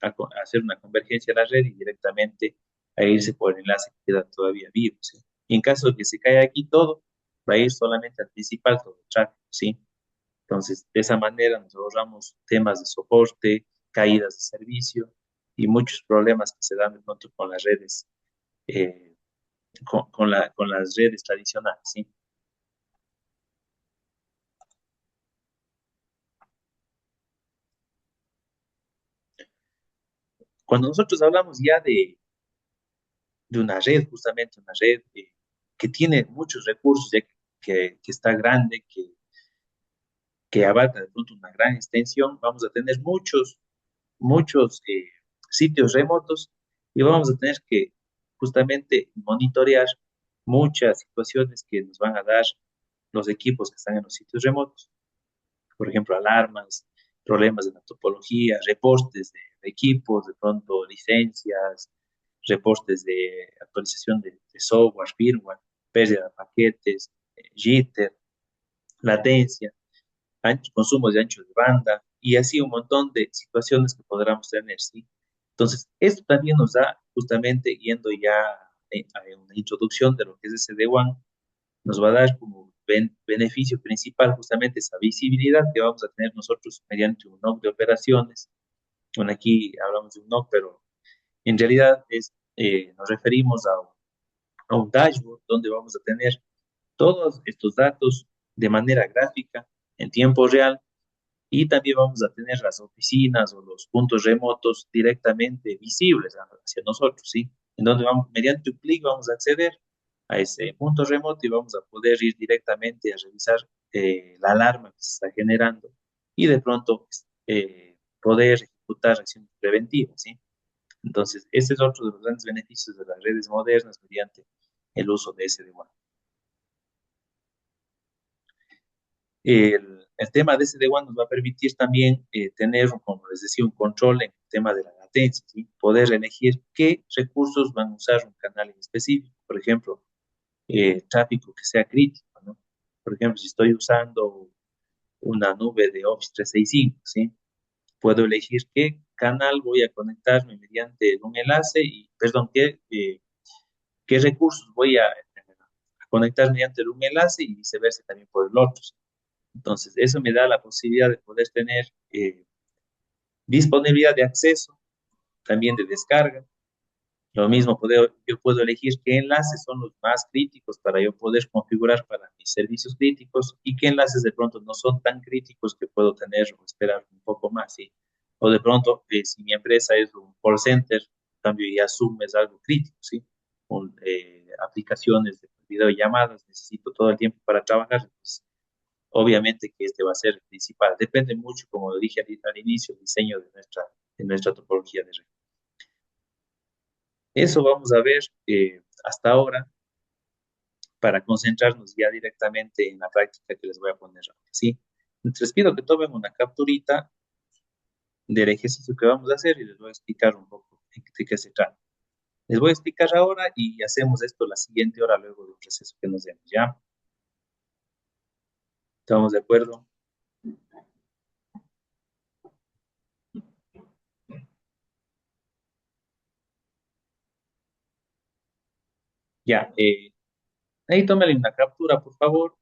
a hacer una convergencia a la red y directamente a irse por el enlace que queda todavía vivo, ¿sí? Y en caso de que se caiga aquí todo, va a ir solamente al principal todo el tráfico, ¿sí? Entonces, de esa manera nos ahorramos temas de soporte, caídas de servicio y muchos problemas que se dan de pronto con las redes, eh, con las redes tradicionales, ¿sí? Cuando nosotros hablamos ya de una red, justamente una red que tiene muchos recursos, ya que está grande, que abarca de pronto una gran extensión, vamos a tener muchos sitios remotos y vamos a tener que justamente monitorear muchas situaciones que nos van a dar los equipos que están en los sitios remotos. Por ejemplo, alarmas, problemas de la topología, reportes de equipos, de pronto licencias, reportes de actualización de software, firmware, pérdida de paquetes, jitter, latencia, consumos de ancho de banda y así un montón de situaciones que podamos tener, ¿sí? Entonces, esto también nos da, justamente yendo ya a una introducción de lo que es SD-WAN, nos va a dar como beneficio principal justamente esa visibilidad que vamos a tener nosotros mediante un NOC de operaciones. Bueno, aquí hablamos de un NOC, pero en realidad nos referimos a un dashboard donde vamos a tener todos estos datos de manera gráfica, en tiempo real, y también vamos a tener las oficinas o los puntos remotos directamente visibles hacia nosotros, ¿sí? En donde vamos, mediante un clic vamos a acceder a ese punto remoto y vamos a poder ir directamente a revisar la alarma que se está generando y de pronto poder ejecutar acciones preventivas, ¿sí? Entonces, este es otro de los grandes beneficios de las redes modernas mediante el uso de SD-WAN. El tema de SD-WAN nos va a permitir también tener, como les decía, un control en el tema de la latencia, ¿sí? Poder elegir qué recursos van a usar un canal en específico. Por ejemplo, tráfico que sea crítico, ¿no? Por ejemplo, si estoy usando una nube de Office 365, ¿sí? Puedo elegir qué canal voy a conectarme mediante un enlace y, perdón, qué recursos voy a conectar mediante un enlace y viceversa también por el otro. Entonces, eso me da la posibilidad de poder tener disponibilidad de acceso, también de descarga. Lo mismo, yo puedo elegir qué enlaces son los más críticos para yo poder configurar para mis servicios críticos y qué enlaces de pronto no son tan críticos que puedo tener o esperar un poco más, ¿sí? O de pronto, si mi empresa es un call center, en cambio ya Zoom es algo crítico, ¿sí? Con aplicaciones de videollamadas, necesito todo el tiempo para trabajar, entonces, obviamente que este va a ser el principal. Depende mucho, como lo dije al inicio, el diseño de nuestra topología de red. Eso vamos a ver hasta ahora para concentrarnos ya directamente en la práctica que les voy a poner ahora, ¿sí? Les pido que tomen una capturita del ejercicio que vamos a hacer y les voy a explicar un poco de qué se trata. Les voy a explicar ahora y hacemos esto la siguiente hora luego del receso que nos demos, ¿ya? ¿Estamos de acuerdo? Ya, ahí tómenle una captura, por favor.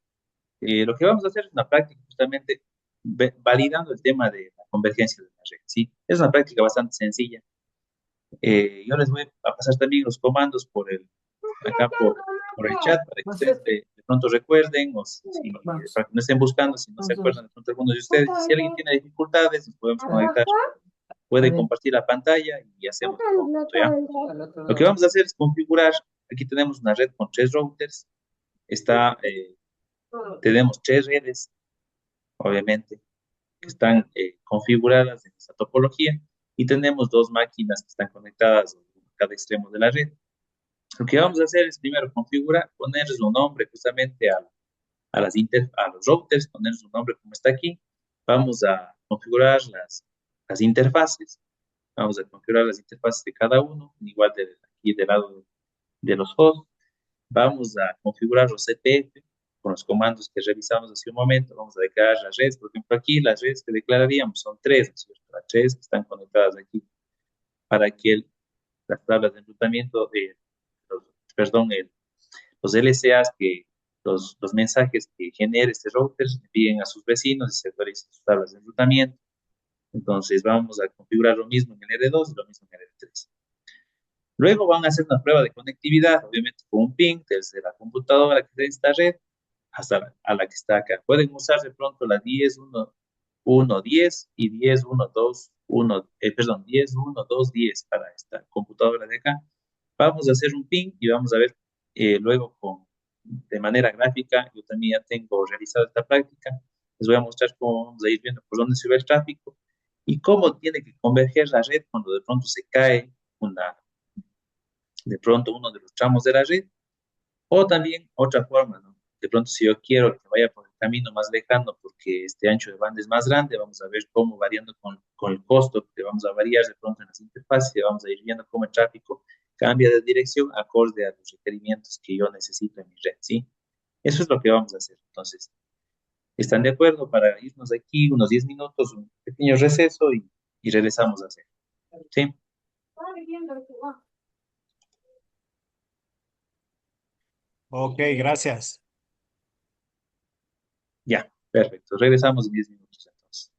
Lo que vamos a hacer es una práctica justamente validando el tema de la convergencia de la red, ¿sí? Es una práctica bastante sencilla. Yo les voy a pasar también los comandos acá por el chat para que ustedes de pronto recuerden o para que no estén buscando, si no se acuerdan de pronto algunos de ustedes. Si alguien tiene dificultades, nos podemos conectar. Puede compartir la pantalla y hacemos el conjunto, ¿ya? Lo que vamos a hacer es configurar. Aquí tenemos una red con 3 routers. Tenemos 3 redes, obviamente, que están configuradas en esta topología y tenemos 2 máquinas que están conectadas a cada extremo de la red. Lo que vamos a hacer es primero configurar, ponerles un nombre justamente a los routers, ponerles un nombre como está aquí. Vamos a configurar las interfaces. Vamos a configurar las interfaces de cada uno, igual aquí del lado de los hosts. Vamos a configurar los CPF con los comandos que revisamos hace un momento. Vamos a declarar las redes. Por ejemplo, aquí las redes que declararíamos son 3, ¿no es cierto? Las 3 que están conectadas aquí para que las tablas de enrutamiento, perdón, los LCAs los mensajes que genere este router se envíen a sus vecinos y se actualicen sus tablas de enrutamiento. Entonces vamos a configurar lo mismo en el R2 y lo mismo en el R3. Luego van a hacer una prueba de conectividad, obviamente con un ping desde la computadora que está en esta red hasta a la que está acá. Pueden usar de pronto la 10.1.1.10 y 10.1.2.1, perdón, 10.1.2.10 para esta computadora de acá. Vamos a hacer un ping y vamos a ver luego de manera gráfica. Yo también ya tengo realizado esta práctica. Les voy a mostrar cómo vamos a ir viendo por dónde se ve el tráfico y cómo tiene que converger la red cuando de pronto se cae de pronto uno de los tramos de la red. O también otra forma, ¿no? De pronto si yo quiero que vaya por el camino más lejano porque este ancho de banda es más grande. Vamos a ver cómo variando con el costo que vamos a variar de pronto en las interfaces, y vamos a ir viendo cómo el tráfico cambia de dirección acorde a los requerimientos que yo necesito en mi red, ¿sí? Eso es lo que vamos a hacer. Entonces, ¿están de acuerdo para irnos de aquí unos 10 minutos, un pequeño receso y regresamos a hacer? ¿Sí? Ok, gracias. Ya, perfecto. Regresamos en 10 minutos entonces.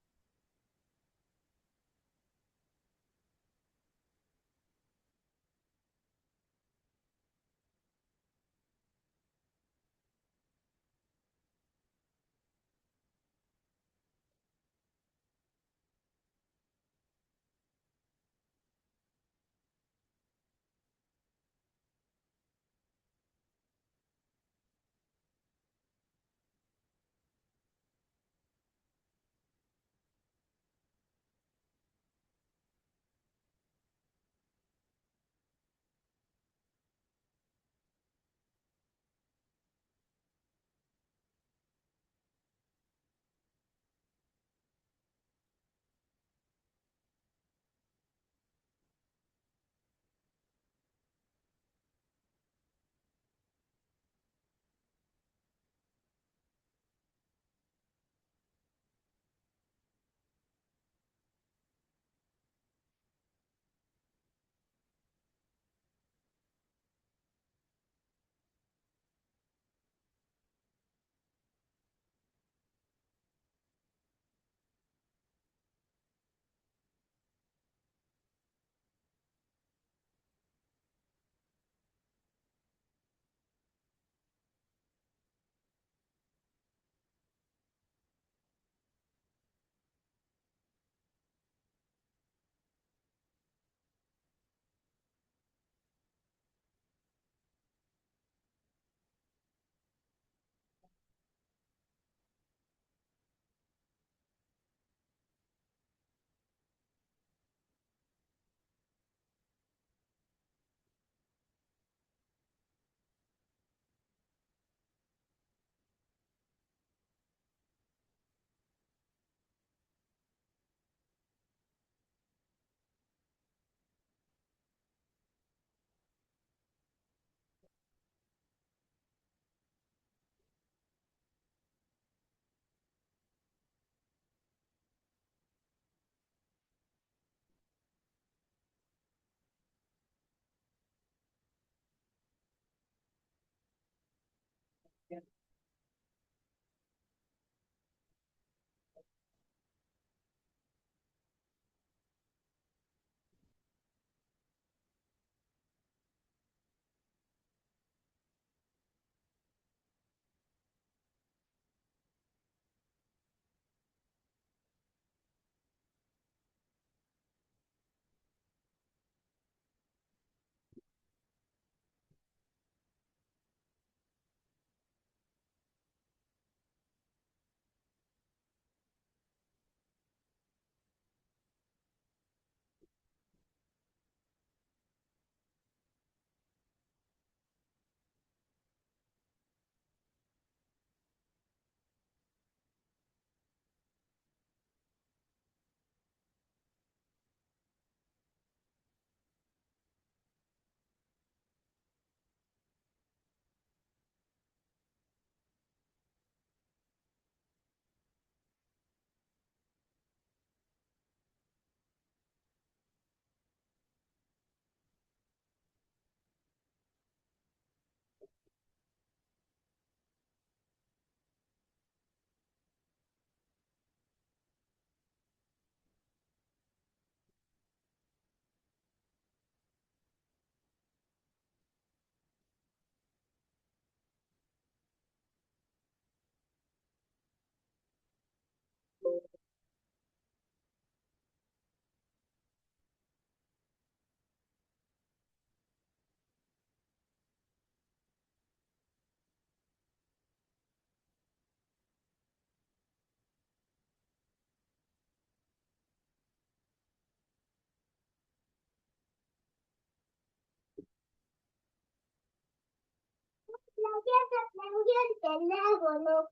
Ya se prendió el teléfono.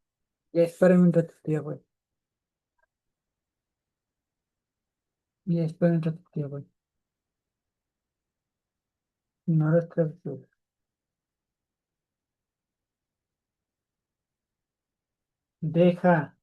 Ya espérame un rato, ya voy. Ya espérame un rato, ya voy. No lo estoy. Deja.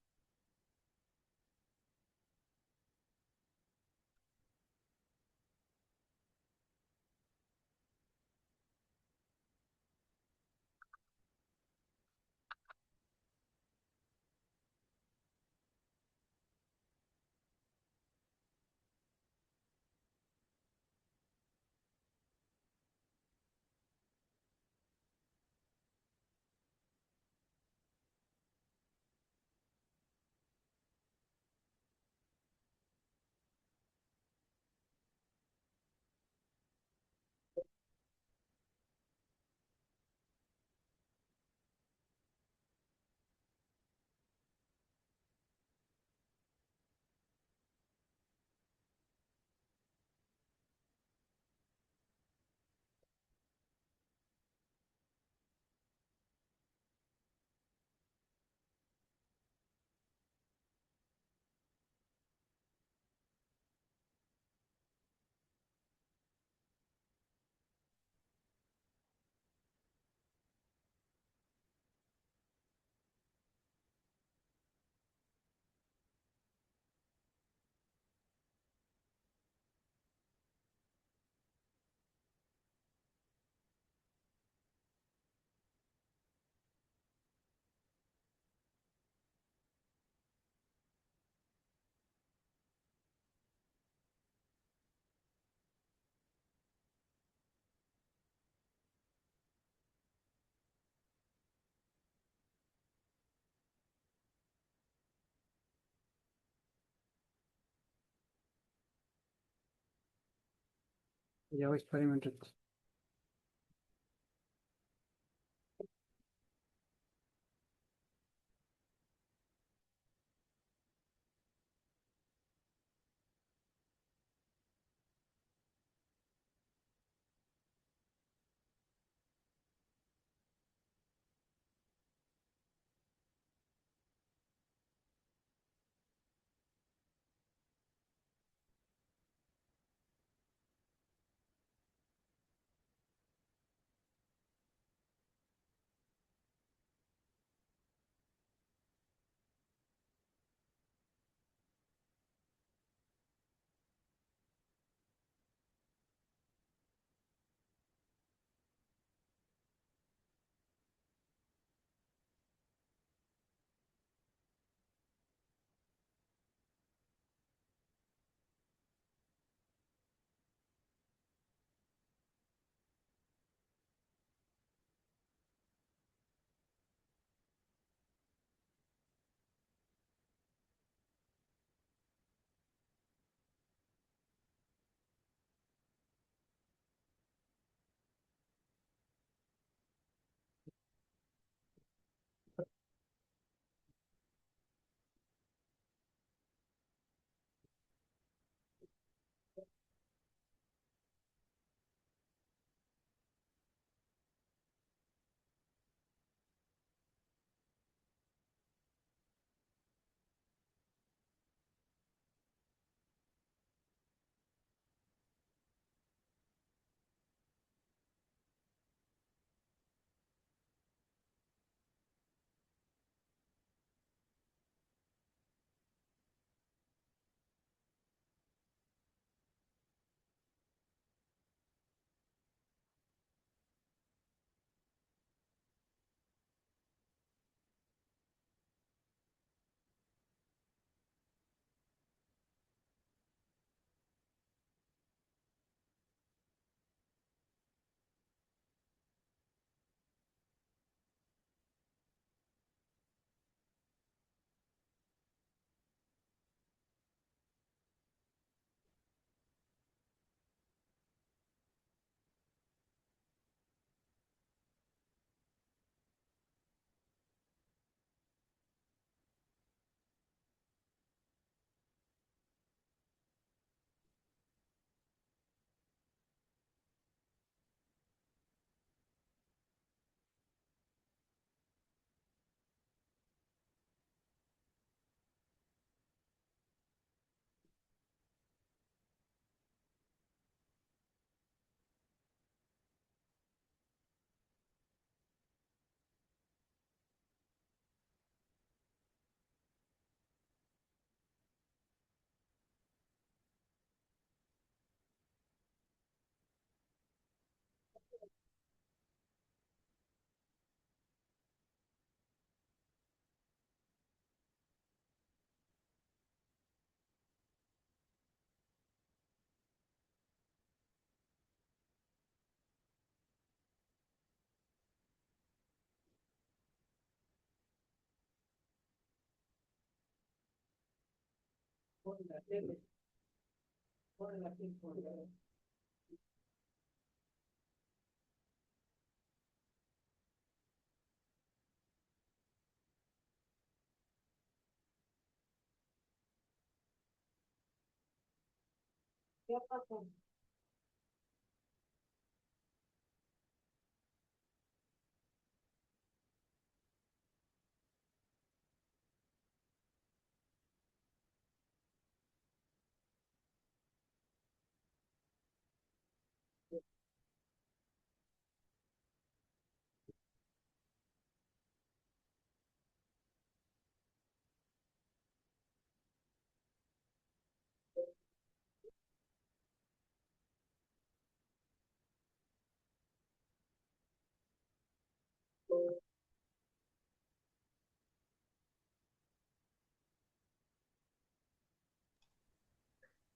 Ya voy, espérame un rato.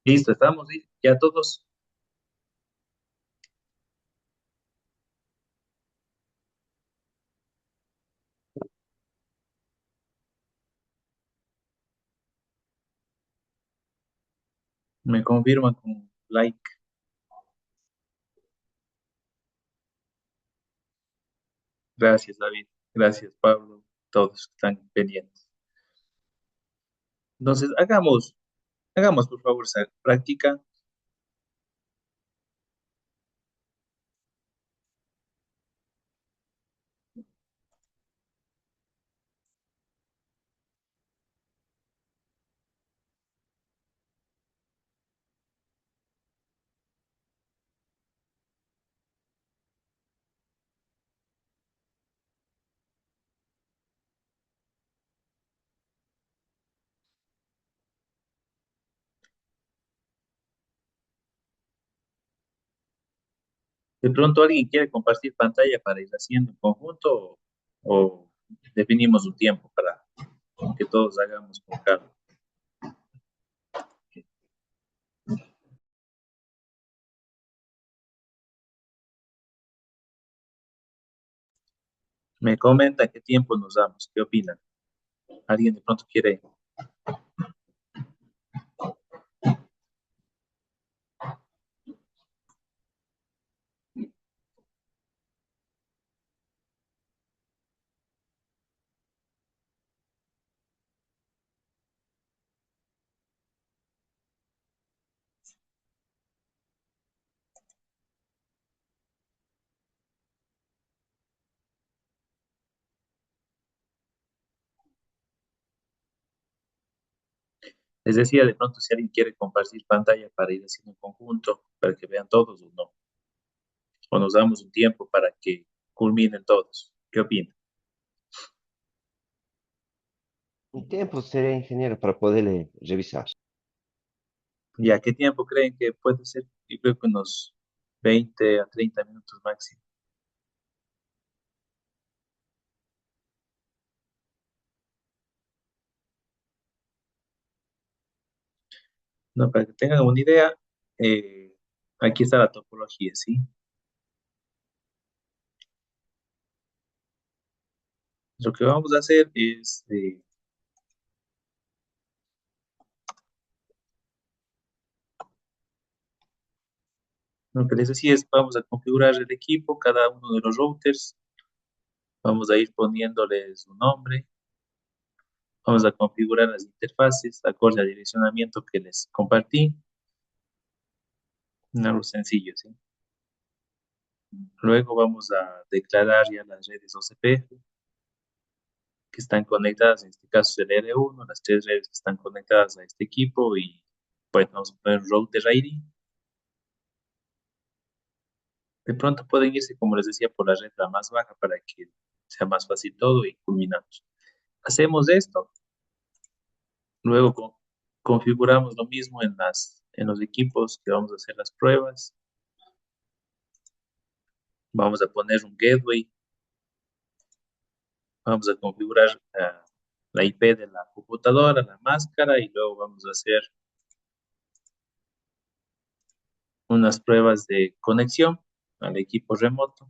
Listo, estamos ya todos. Me confirman con like. Gracias, David. Gracias, Pablo. Todos que están pendientes. Entonces, hagamos por favor esa práctica. De pronto alguien quiere compartir pantalla para ir haciendo en conjunto o definimos un tiempo para que todos hagamos con calma. Me comenta qué tiempo nos damos, qué opinan. ¿Alguien de pronto quiere? Les decía, de pronto si alguien quiere compartir pantalla para ir haciendo en conjunto, para que vean todos o no. O nos damos un tiempo para que culminen todos. ¿Qué opinan? Un tiempo sería ingeniero para poderle revisar. ¿Ya qué tiempo creen que puede ser? Yo creo que unos 20 a 30 minutos máximo. No, para que tengan una idea, eh, aquí está la topología, ¿sí? Lo que vamos a hacer es, lo que les decía es, vamos a configurar el equipo, cada uno de los routers, vamos a ir poniéndoles un nombre, vamos a configurar las interfaces acorde al direccionamiento que les compartí, algo sencillo, ¿sí? Luego vamos a declarar ya las redes OCP que están conectadas, en este caso es el R1, las tres redes que están conectadas a este equipo y pues vamos a poner router ID. De pronto pueden irse, como les decía, por la red la más baja para que sea más fácil todo y culminamos. Hacemos esto, luego configuramos lo mismo en los equipos que vamos a hacer las pruebas. Vamos a poner un gateway. Vamos a configurar la IP de la computadora, la máscara, y luego vamos a hacer unas pruebas de conexión al equipo remoto.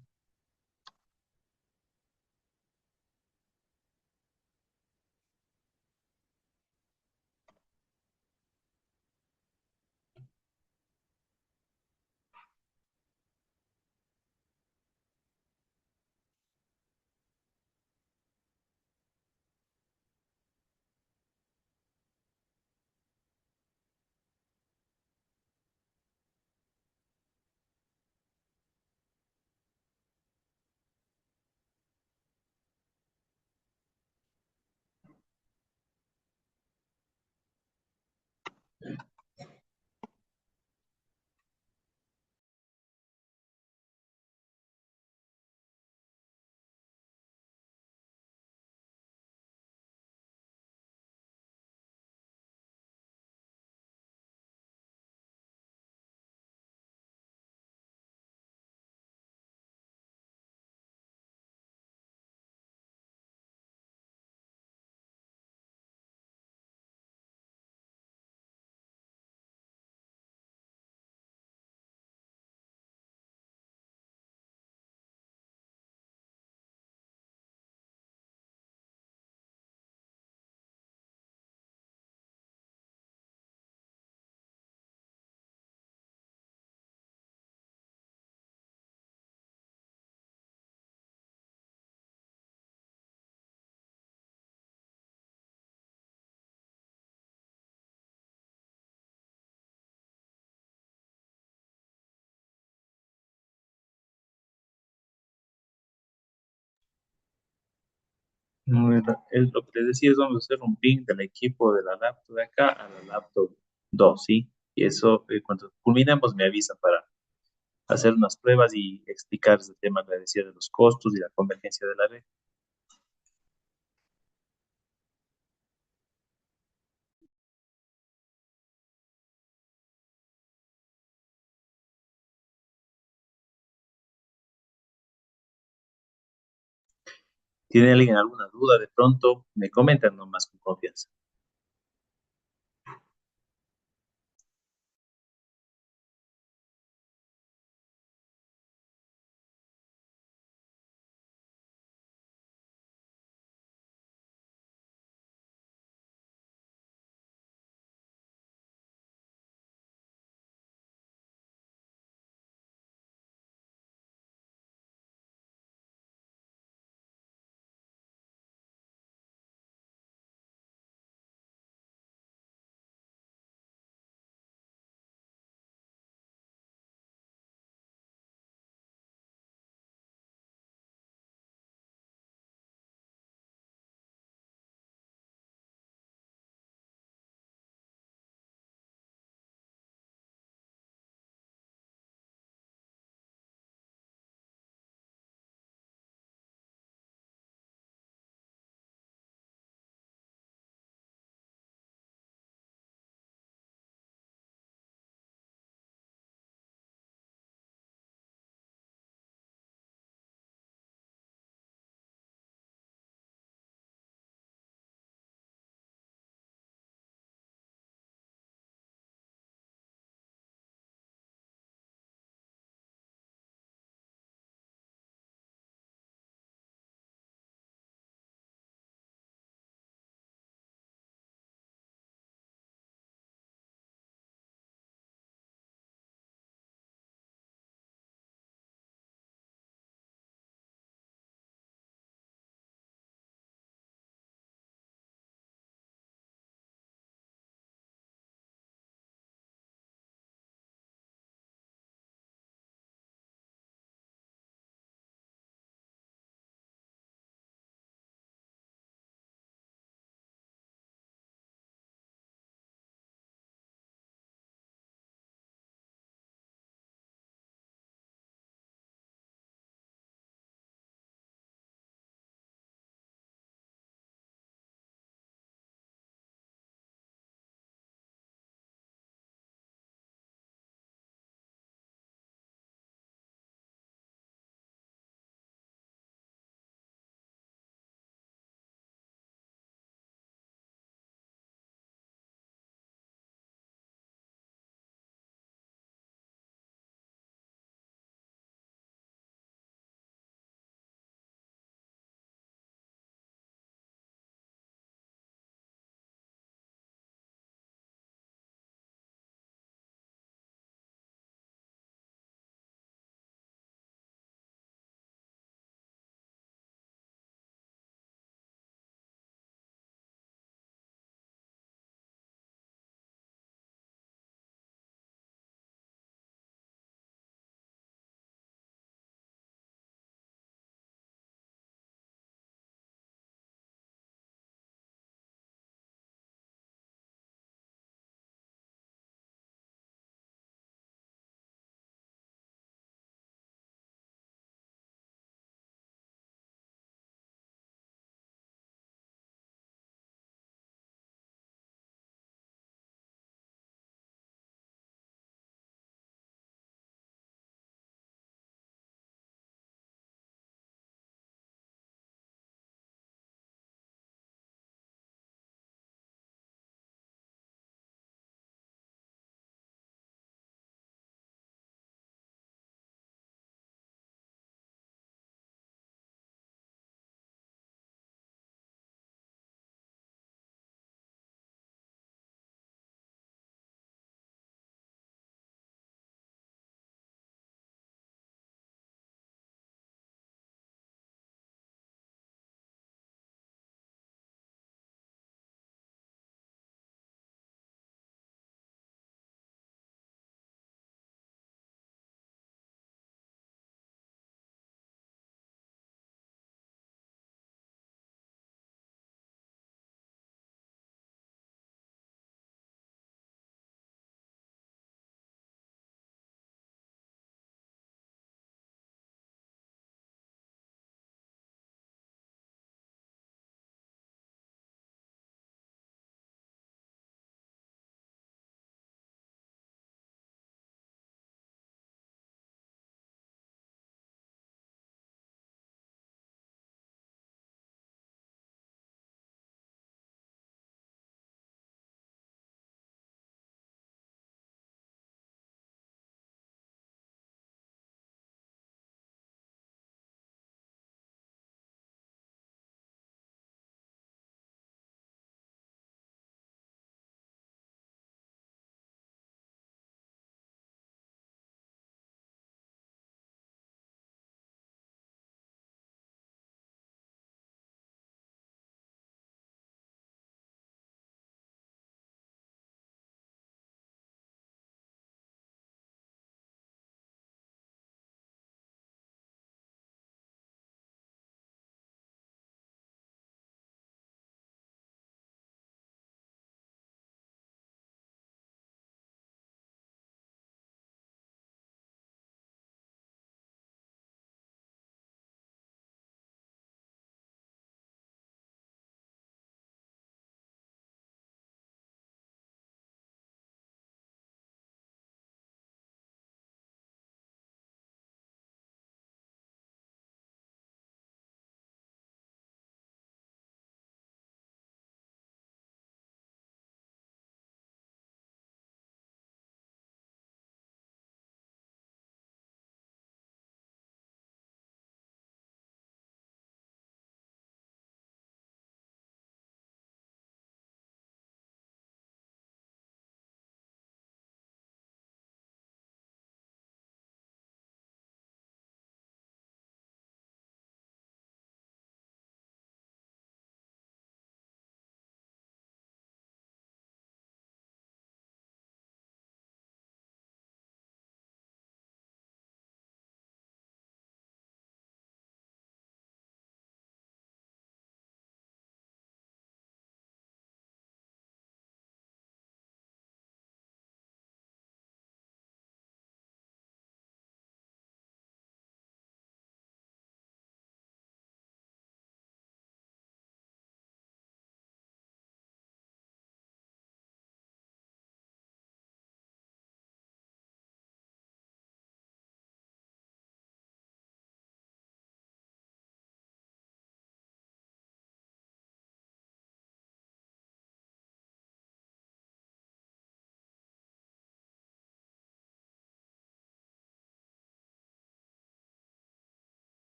No, es lo que les decía, es vamos a hacer un ping del equipo de la laptop de acá a la laptop 2, ¿sí? Y eso, cuando culminemos, me avisa para hacer unas pruebas y explicar ese tema que les decía de los costos y la convergencia de la red. ¿Tiene alguien alguna duda de pronto? Me comentan nomás con confianza.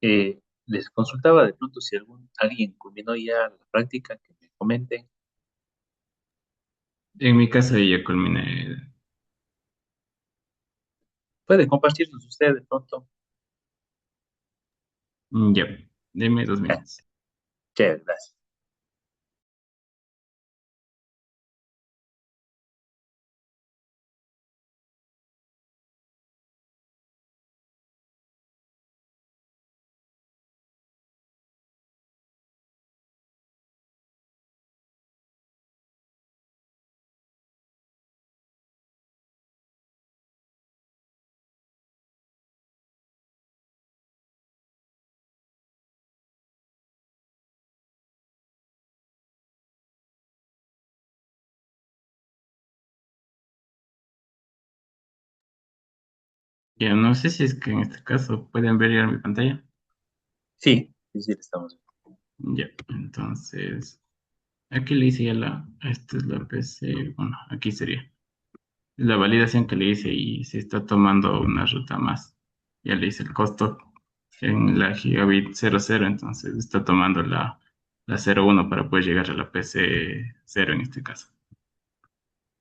Les consultaba de pronto si alguien culminó ya la práctica, que me comenten. En mi caso ya culminé. Puede compartirnos usted de pronto. Ya, deme 2 minutos. Chévere, gracias. Ya, no sé si es que en este caso pueden ver ya mi pantalla. Sí, sí, sí, le estamos viendo. Ya, entonces, aquí le hice ya esta es la PC, bueno, aquí sería la validación que le hice y se está tomando una ruta más. Ya le hice el costo en la gigabit 00, entonces está tomando la 01 para poder llegar a la PC 0 en este caso,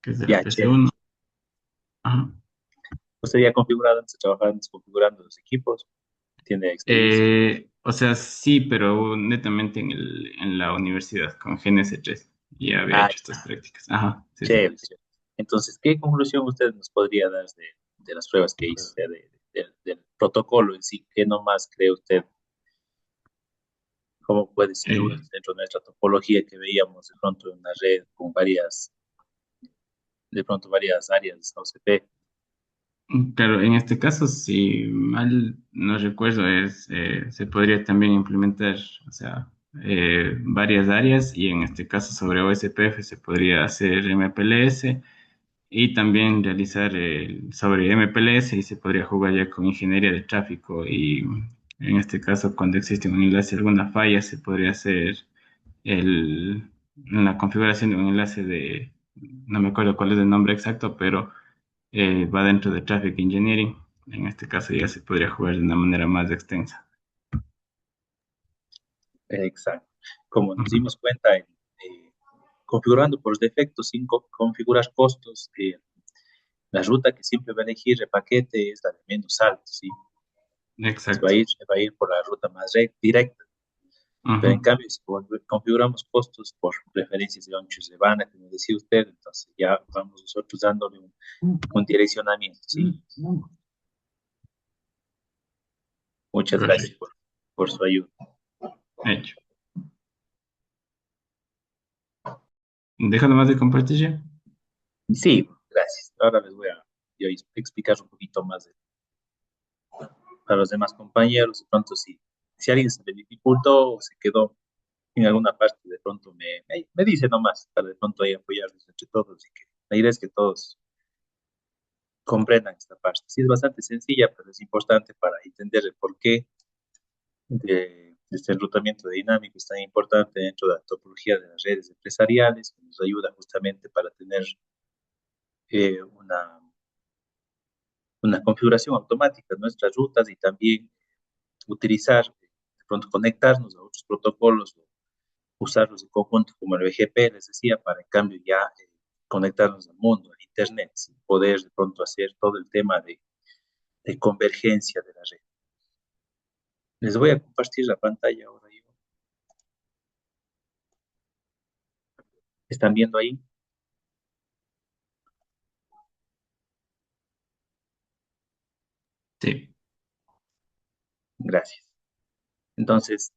que es de la Ya, PC chévere. 1. Ajá. ¿Usted ya ha configurado antes de trabajar antes configurando los equipos? ¿Tiene experiencia? O sea, sí, pero netamente en la universidad con GNS3. Ya había Ah, hecho estas prácticas. Ajá, sí, sí. chévere, chévere. Entonces, ¿qué conclusión usted nos podría dar de las pruebas que hizo, o sea, del protocolo en sí? ¿Qué nomás cree usted? ¿Cómo puede ser Eh, útil dentro de nuestra topología que veíamos de pronto en una red con de pronto varias áreas OCP? claro, en este caso, si mal no recuerdo, se podría también implementar, o sea, varias áreas y en este caso sobre OSPF se podría hacer MPLS y también realizar sobre MPLS y se podría jugar ya con ingeniería de tráfico y en este caso cuando existe un enlace, alguna falla, se podría hacer el, en la configuración de un enlace no me acuerdo cuál es el nombre exacto, pero va dentro de Traffic Engineering. En este caso ya se podría jugar de una manera más extensa. Exacto. Como nos Ujú. dimos cuenta configurando por defecto sin configurar costos, la ruta que siempre va a elegir el paquete es la de menos salto, ¿sí? Entonces Exacto. va a ir por la ruta más directa. Pero en Ujú. cambio, si configuramos costos por preferencias de anchos de banda, como decía usted, entonces ya vamos nosotros dándole un direccionamiento, ¿sí? Muchas gracias Correcto. por su ayuda. Hecho. Deja nomás de compartir ya. Sí, gracias. Ahora les voy a yo explicar un poquito más para los demás compañeros. De pronto, si alguien se le dificultó o se quedó en alguna parte, de pronto me dice nomás, para de pronto ahí apoyarnos entre todos y que la idea es que todos comprendan esta parte. Sí, es bastante sencilla, pero es importante para entender el porqué de este enrutamiento dinámico es tan importante dentro de la topología de las redes empresariales, que nos ayuda justamente para tener eh, una, una configuración automática de nuestras rutas y también utilizar, de pronto conectarnos a otros protocolos, o usarlos en conjunto como el BGP, les decía, para en cambio ya conectarnos al mundo, al Internet, sin poder de pronto hacer todo el tema de convergencia de la red. Les voy a compartir la pantalla ahora. ¿Están viendo ahí? Sí. Gracias. Entonces,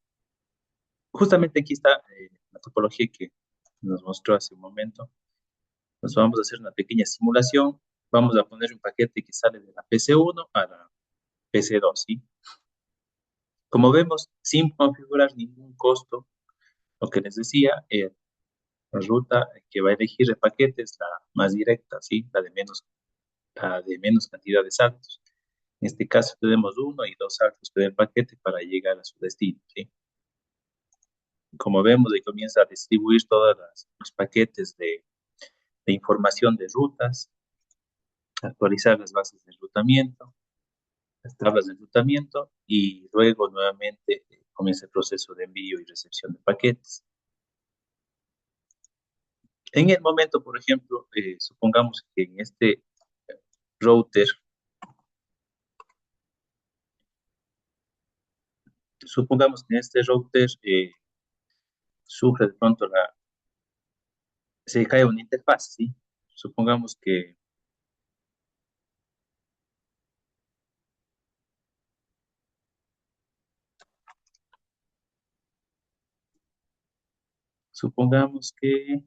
justamente aquí está la topología que nos mostró hace un momento. Nos vamos a hacer una pequeña simulación. Vamos a poner un paquete que sale de la PC1 a la PC2, ¿sí? Como vemos, sin configurar ningún costo, lo que les decía, la ruta que va a elegir el paquete es la más directa, ¿sí? La de menos cantidad de saltos. En este caso tenemos 1 y 2 saltos del paquete para llegar a su destino, ¿sí? Como vemos, ahí comienza a distribuir todos los paquetes de información de rutas, actualizar las bases de enrutamiento, las tablas de enrutamiento y luego nuevamente comienza el proceso de envío y recepción de paquetes. En el momento, por ejemplo, supongamos que en este router, sufre de pronto se cae una interfaz, ¿sí? Supongamos que, supongamos que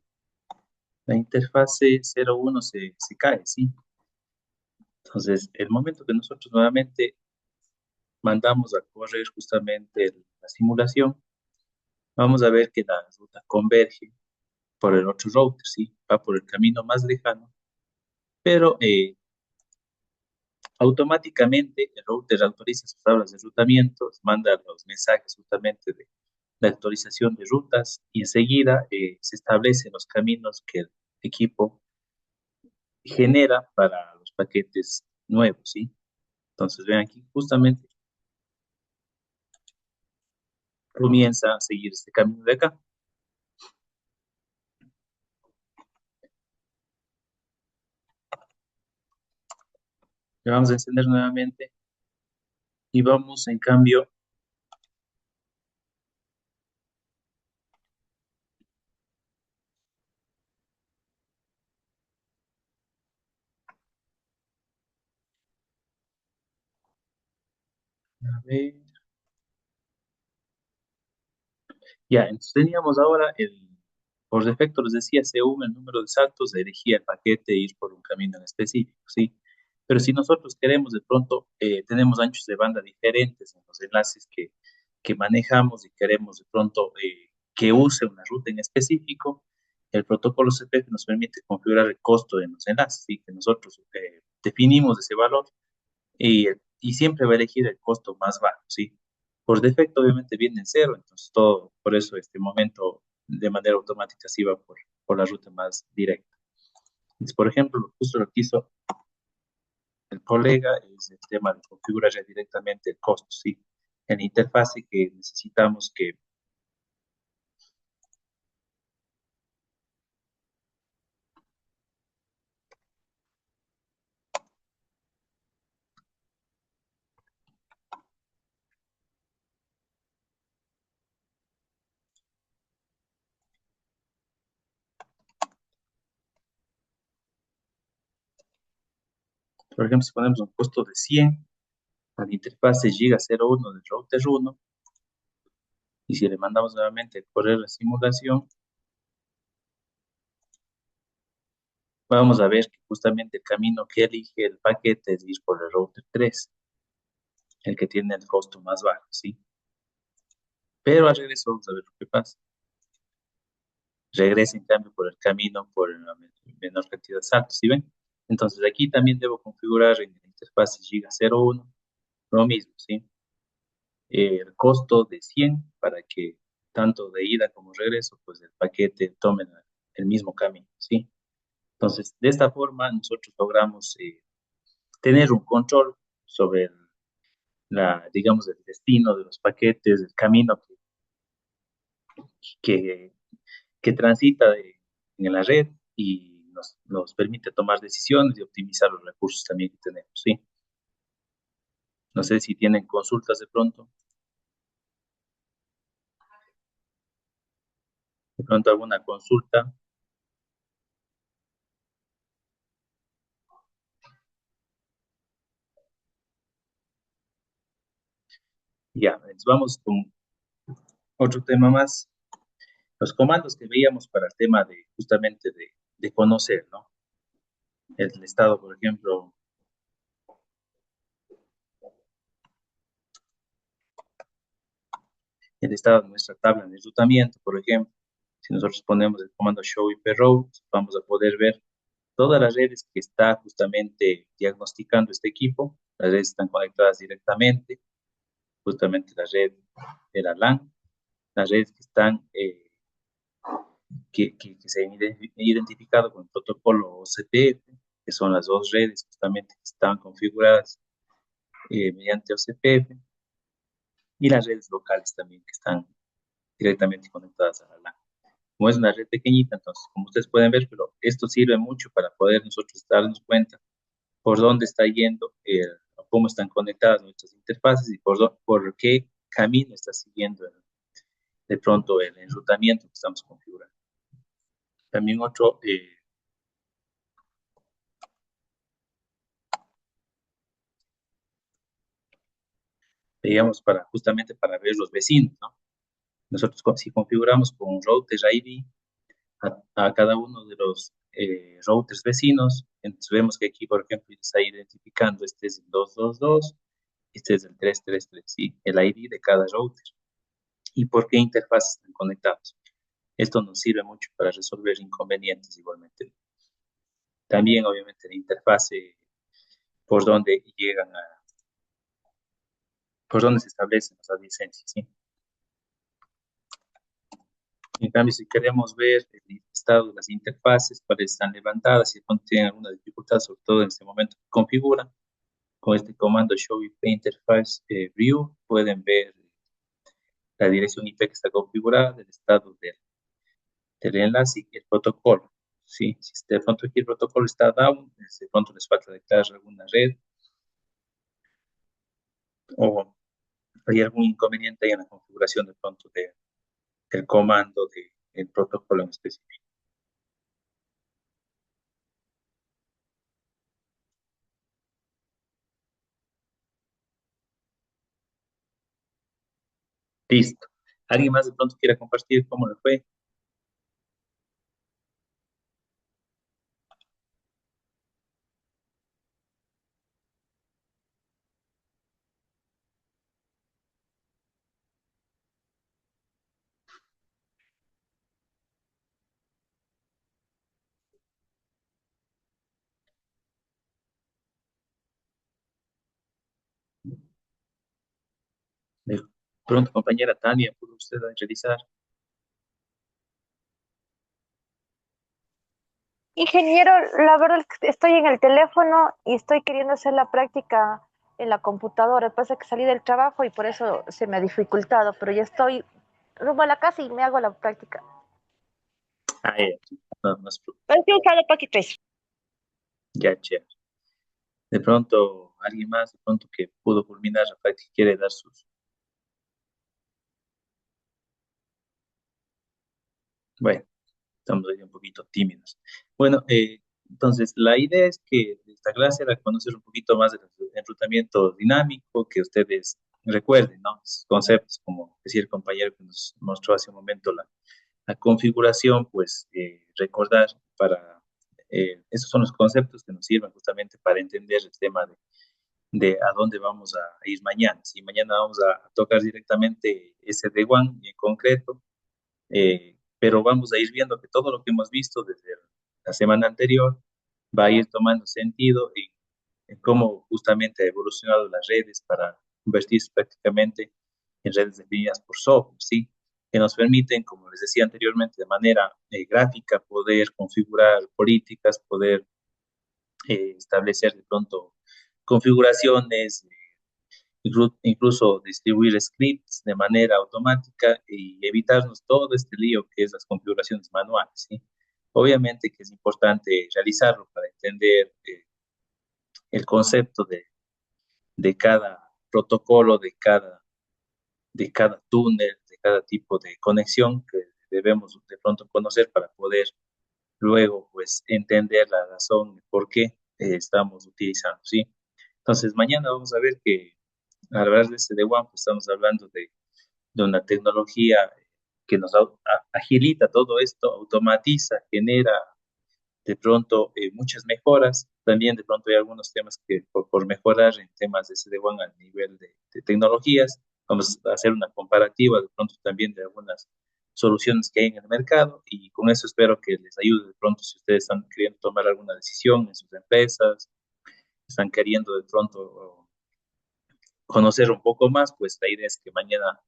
la interfase 01 se cae, ¿sí? Entonces, el momento que nosotros nuevamente mandamos a correr justamente la simulación, vamos a ver que la ruta converge por el otro router, ¿sí? Va por el camino más lejano, pero automáticamente el router autoriza sus tablas de rutamiento, manda los mensajes justamente de la actualización de rutas y enseguida se establecen los caminos que el equipo genera para los paquetes nuevos, ¿sí? Entonces, vean aquí, justamente comienza a seguir este camino de acá. Le vamos a encender nuevamente y vamos, en cambio, a ver, ya, entonces teníamos ahora por defecto les decía C1 el número de saltos, elegía el paquete e ir por un camino en específico, ¿sí? Pero si nosotros queremos de pronto, tenemos anchos de banda diferentes en los enlaces que manejamos y queremos de pronto que use una ruta en específico, el protocolo CPF nos permite configurar el costo de los enlaces, ¿sí? Que nosotros definimos ese valor y siempre va a elegir el costo más bajo, ¿sí? Por defecto, obviamente, viene en cero, entonces todo, por eso este momento de manera automática se iba por la ruta más directa. Entonces, por ejemplo, justo lo que hizo el colega es el tema de configurar ya directamente el costo, ¿sí? En la interfase que necesitamos que, por ejemplo, si ponemos un costo de 100 a la interfase giga 01 del router 1, y si le mandamos nuevamente correr la simulación, vamos a ver que justamente el camino que elige el paquete es ir por el router 3, el que tiene el costo más bajo, ¿sí? Pero al regreso vamos a ver lo que pasa. Regresa en cambio por el camino por una menor cantidad de saltos, ¿sí ven? Entonces aquí también debo configurar en la interfaz giga 01 lo mismo, ¿sí? El costo de 100 para que tanto de ida como regreso, pues el paquete tome el mismo camino, ¿sí? Entonces, de esta forma nosotros logramos tener un control sobre digamos, el destino de los paquetes, el camino que, que transita en la red y nos permite tomar decisiones y optimizar los recursos también que tenemos, ¿sí? No sé si tienen consultas de pronto alguna consulta. Ya, entonces vamos con otro tema más. Los comandos que veíamos para el tema de justamente de conocer, ¿no? El estado, por ejemplo, el estado de nuestra tabla de enrutamiento, por ejemplo. Si nosotros ponemos el comando show IP route, vamos a poder ver todas las redes que está justamente diagnosticando este equipo. Las redes están conectadas directamente, justamente la red de la LAN, las redes que están, que se han identificado con el protocolo OCPF, que son las dos redes justamente que están configuradas mediante OCPF y las redes locales también que están directamente conectadas a la LAN. Como es una red pequeñita, entonces, como ustedes pueden ver, pero esto sirve mucho para poder nosotros darnos cuenta por dónde está yendo, cómo están conectadas nuestras interfaces y por qué camino está siguiendo de pronto el enrutamiento que estamos configurando. También otro, digamos, justamente para ver los vecinos, ¿no? Nosotros si configuramos con un router ID a cada uno de los routers vecinos, entonces vemos que aquí, por ejemplo, está identificando este es el 222, este es el 333, ¿sí? El ID de cada router y por qué interfaces están conectados. Esto nos sirve mucho para resolver inconvenientes igualmente. También, obviamente, la interfase por donde llegan por donde se establecen las licencias, ¿sí? En cambio, si queremos ver el estado de las interfaces, cuáles están levantadas, si tienen alguna dificultad, sobre todo en este momento que configuran, con este comando show IP interface view, pueden ver la dirección IP que está configurada, el estado del enlace y el protocolo. ¿Sí? Si de pronto aquí el protocolo está down, de pronto les falta declarar alguna red o hay algún inconveniente ahí en la configuración de pronto del comando del protocolo en específico. Listo. ¿Alguien más de pronto quiera compartir cómo le fue? De pronto, compañera Tania, ¿pudo usted realizar? Ingeniero, la verdad es que estoy en el teléfono y estoy queriendo hacer la práctica en la computadora. Pasa que salí del trabajo y por eso se me ha dificultado, pero ya estoy rumbo a la casa y me hago la práctica. Ah, no se preocupe. Pero sí he usado Pocket Trace. Ya, chévere. De pronto, alguien más, de pronto que pudo culminar la práctica, quiere dar sus. Bueno, estamos ahí un poquito tímidos. Bueno, entonces la idea es que esta clase era conocer un poquito más del enrutamiento dinámico, que ustedes recuerden, ¿no? Esos conceptos, como decía el compañero que nos mostró hace un momento la configuración, pues recordar esos son los conceptos que nos sirven justamente para entender el tema de a dónde vamos a ir mañana. Si mañana vamos a tocar directamente SD-WAN en concreto, pero vamos a ir viendo que todo lo que hemos visto desde la semana anterior va a ir tomando sentido en cómo justamente ha evolucionado las redes para convertirse prácticamente en redes definidas por software, ¿sí? Que nos permiten, como les decía anteriormente, de manera gráfica poder configurar políticas, poder establecer de pronto configuraciones, incluso distribuir scripts de manera automática y evitarnos todo este lío que es las configuraciones manuales, ¿sí? Obviamente que es importante realizarlo para entender el concepto de cada protocolo, de cada túnel, de cada tipo de conexión que debemos de pronto conocer para poder luego pues entender la razón por qué estamos utilizando, ¿sí? Entonces mañana vamos a ver que a hablar de SD-WAN pues estamos hablando de una tecnología que nos agilita todo esto, automatiza, genera de pronto muchas mejoras. También de pronto hay algunos temas que por mejorar en temas de SD-WAN a nivel de tecnologías. Vamos a hacer una comparativa de pronto también de algunas soluciones que hay en el mercado y con eso espero que les ayude de pronto si ustedes están queriendo tomar alguna decisión en sus empresas, están queriendo de pronto conocer un poco más, pues la idea es que mañana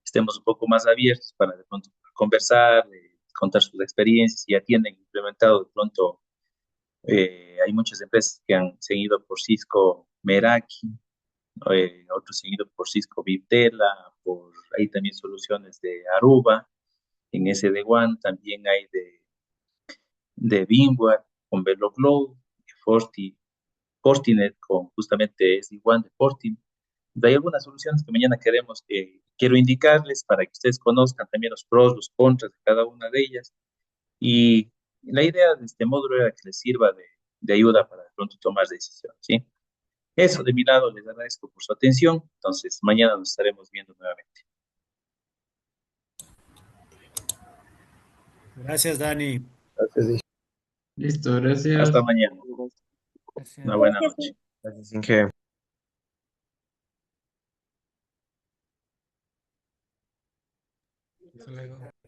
estemos un poco más abiertos para de pronto conversar, contar sus experiencias, si ya tienen implementado de pronto, hay muchas empresas que han seguido por Cisco Meraki, otro seguido por Cisco Viptela, por ahí también soluciones de Aruba, en SD-WAN también hay de VMware con VeloCloud, Fortinet con justamente SD-WAN de Fortinet. Hay algunas soluciones que mañana quiero indicarles para que ustedes conozcan también los pros, los contras de cada una de ellas. Y la idea de este módulo era que les sirva de ayuda para de pronto tomar decisiones, ¿sí? Eso de mi lado, les agradezco por su atención. Entonces, mañana nos estaremos viendo nuevamente. Gracias, Dani. Listo, gracias. Hasta mañana. Gracias. Una buena noche. Gracias, Inge. Hasta luego.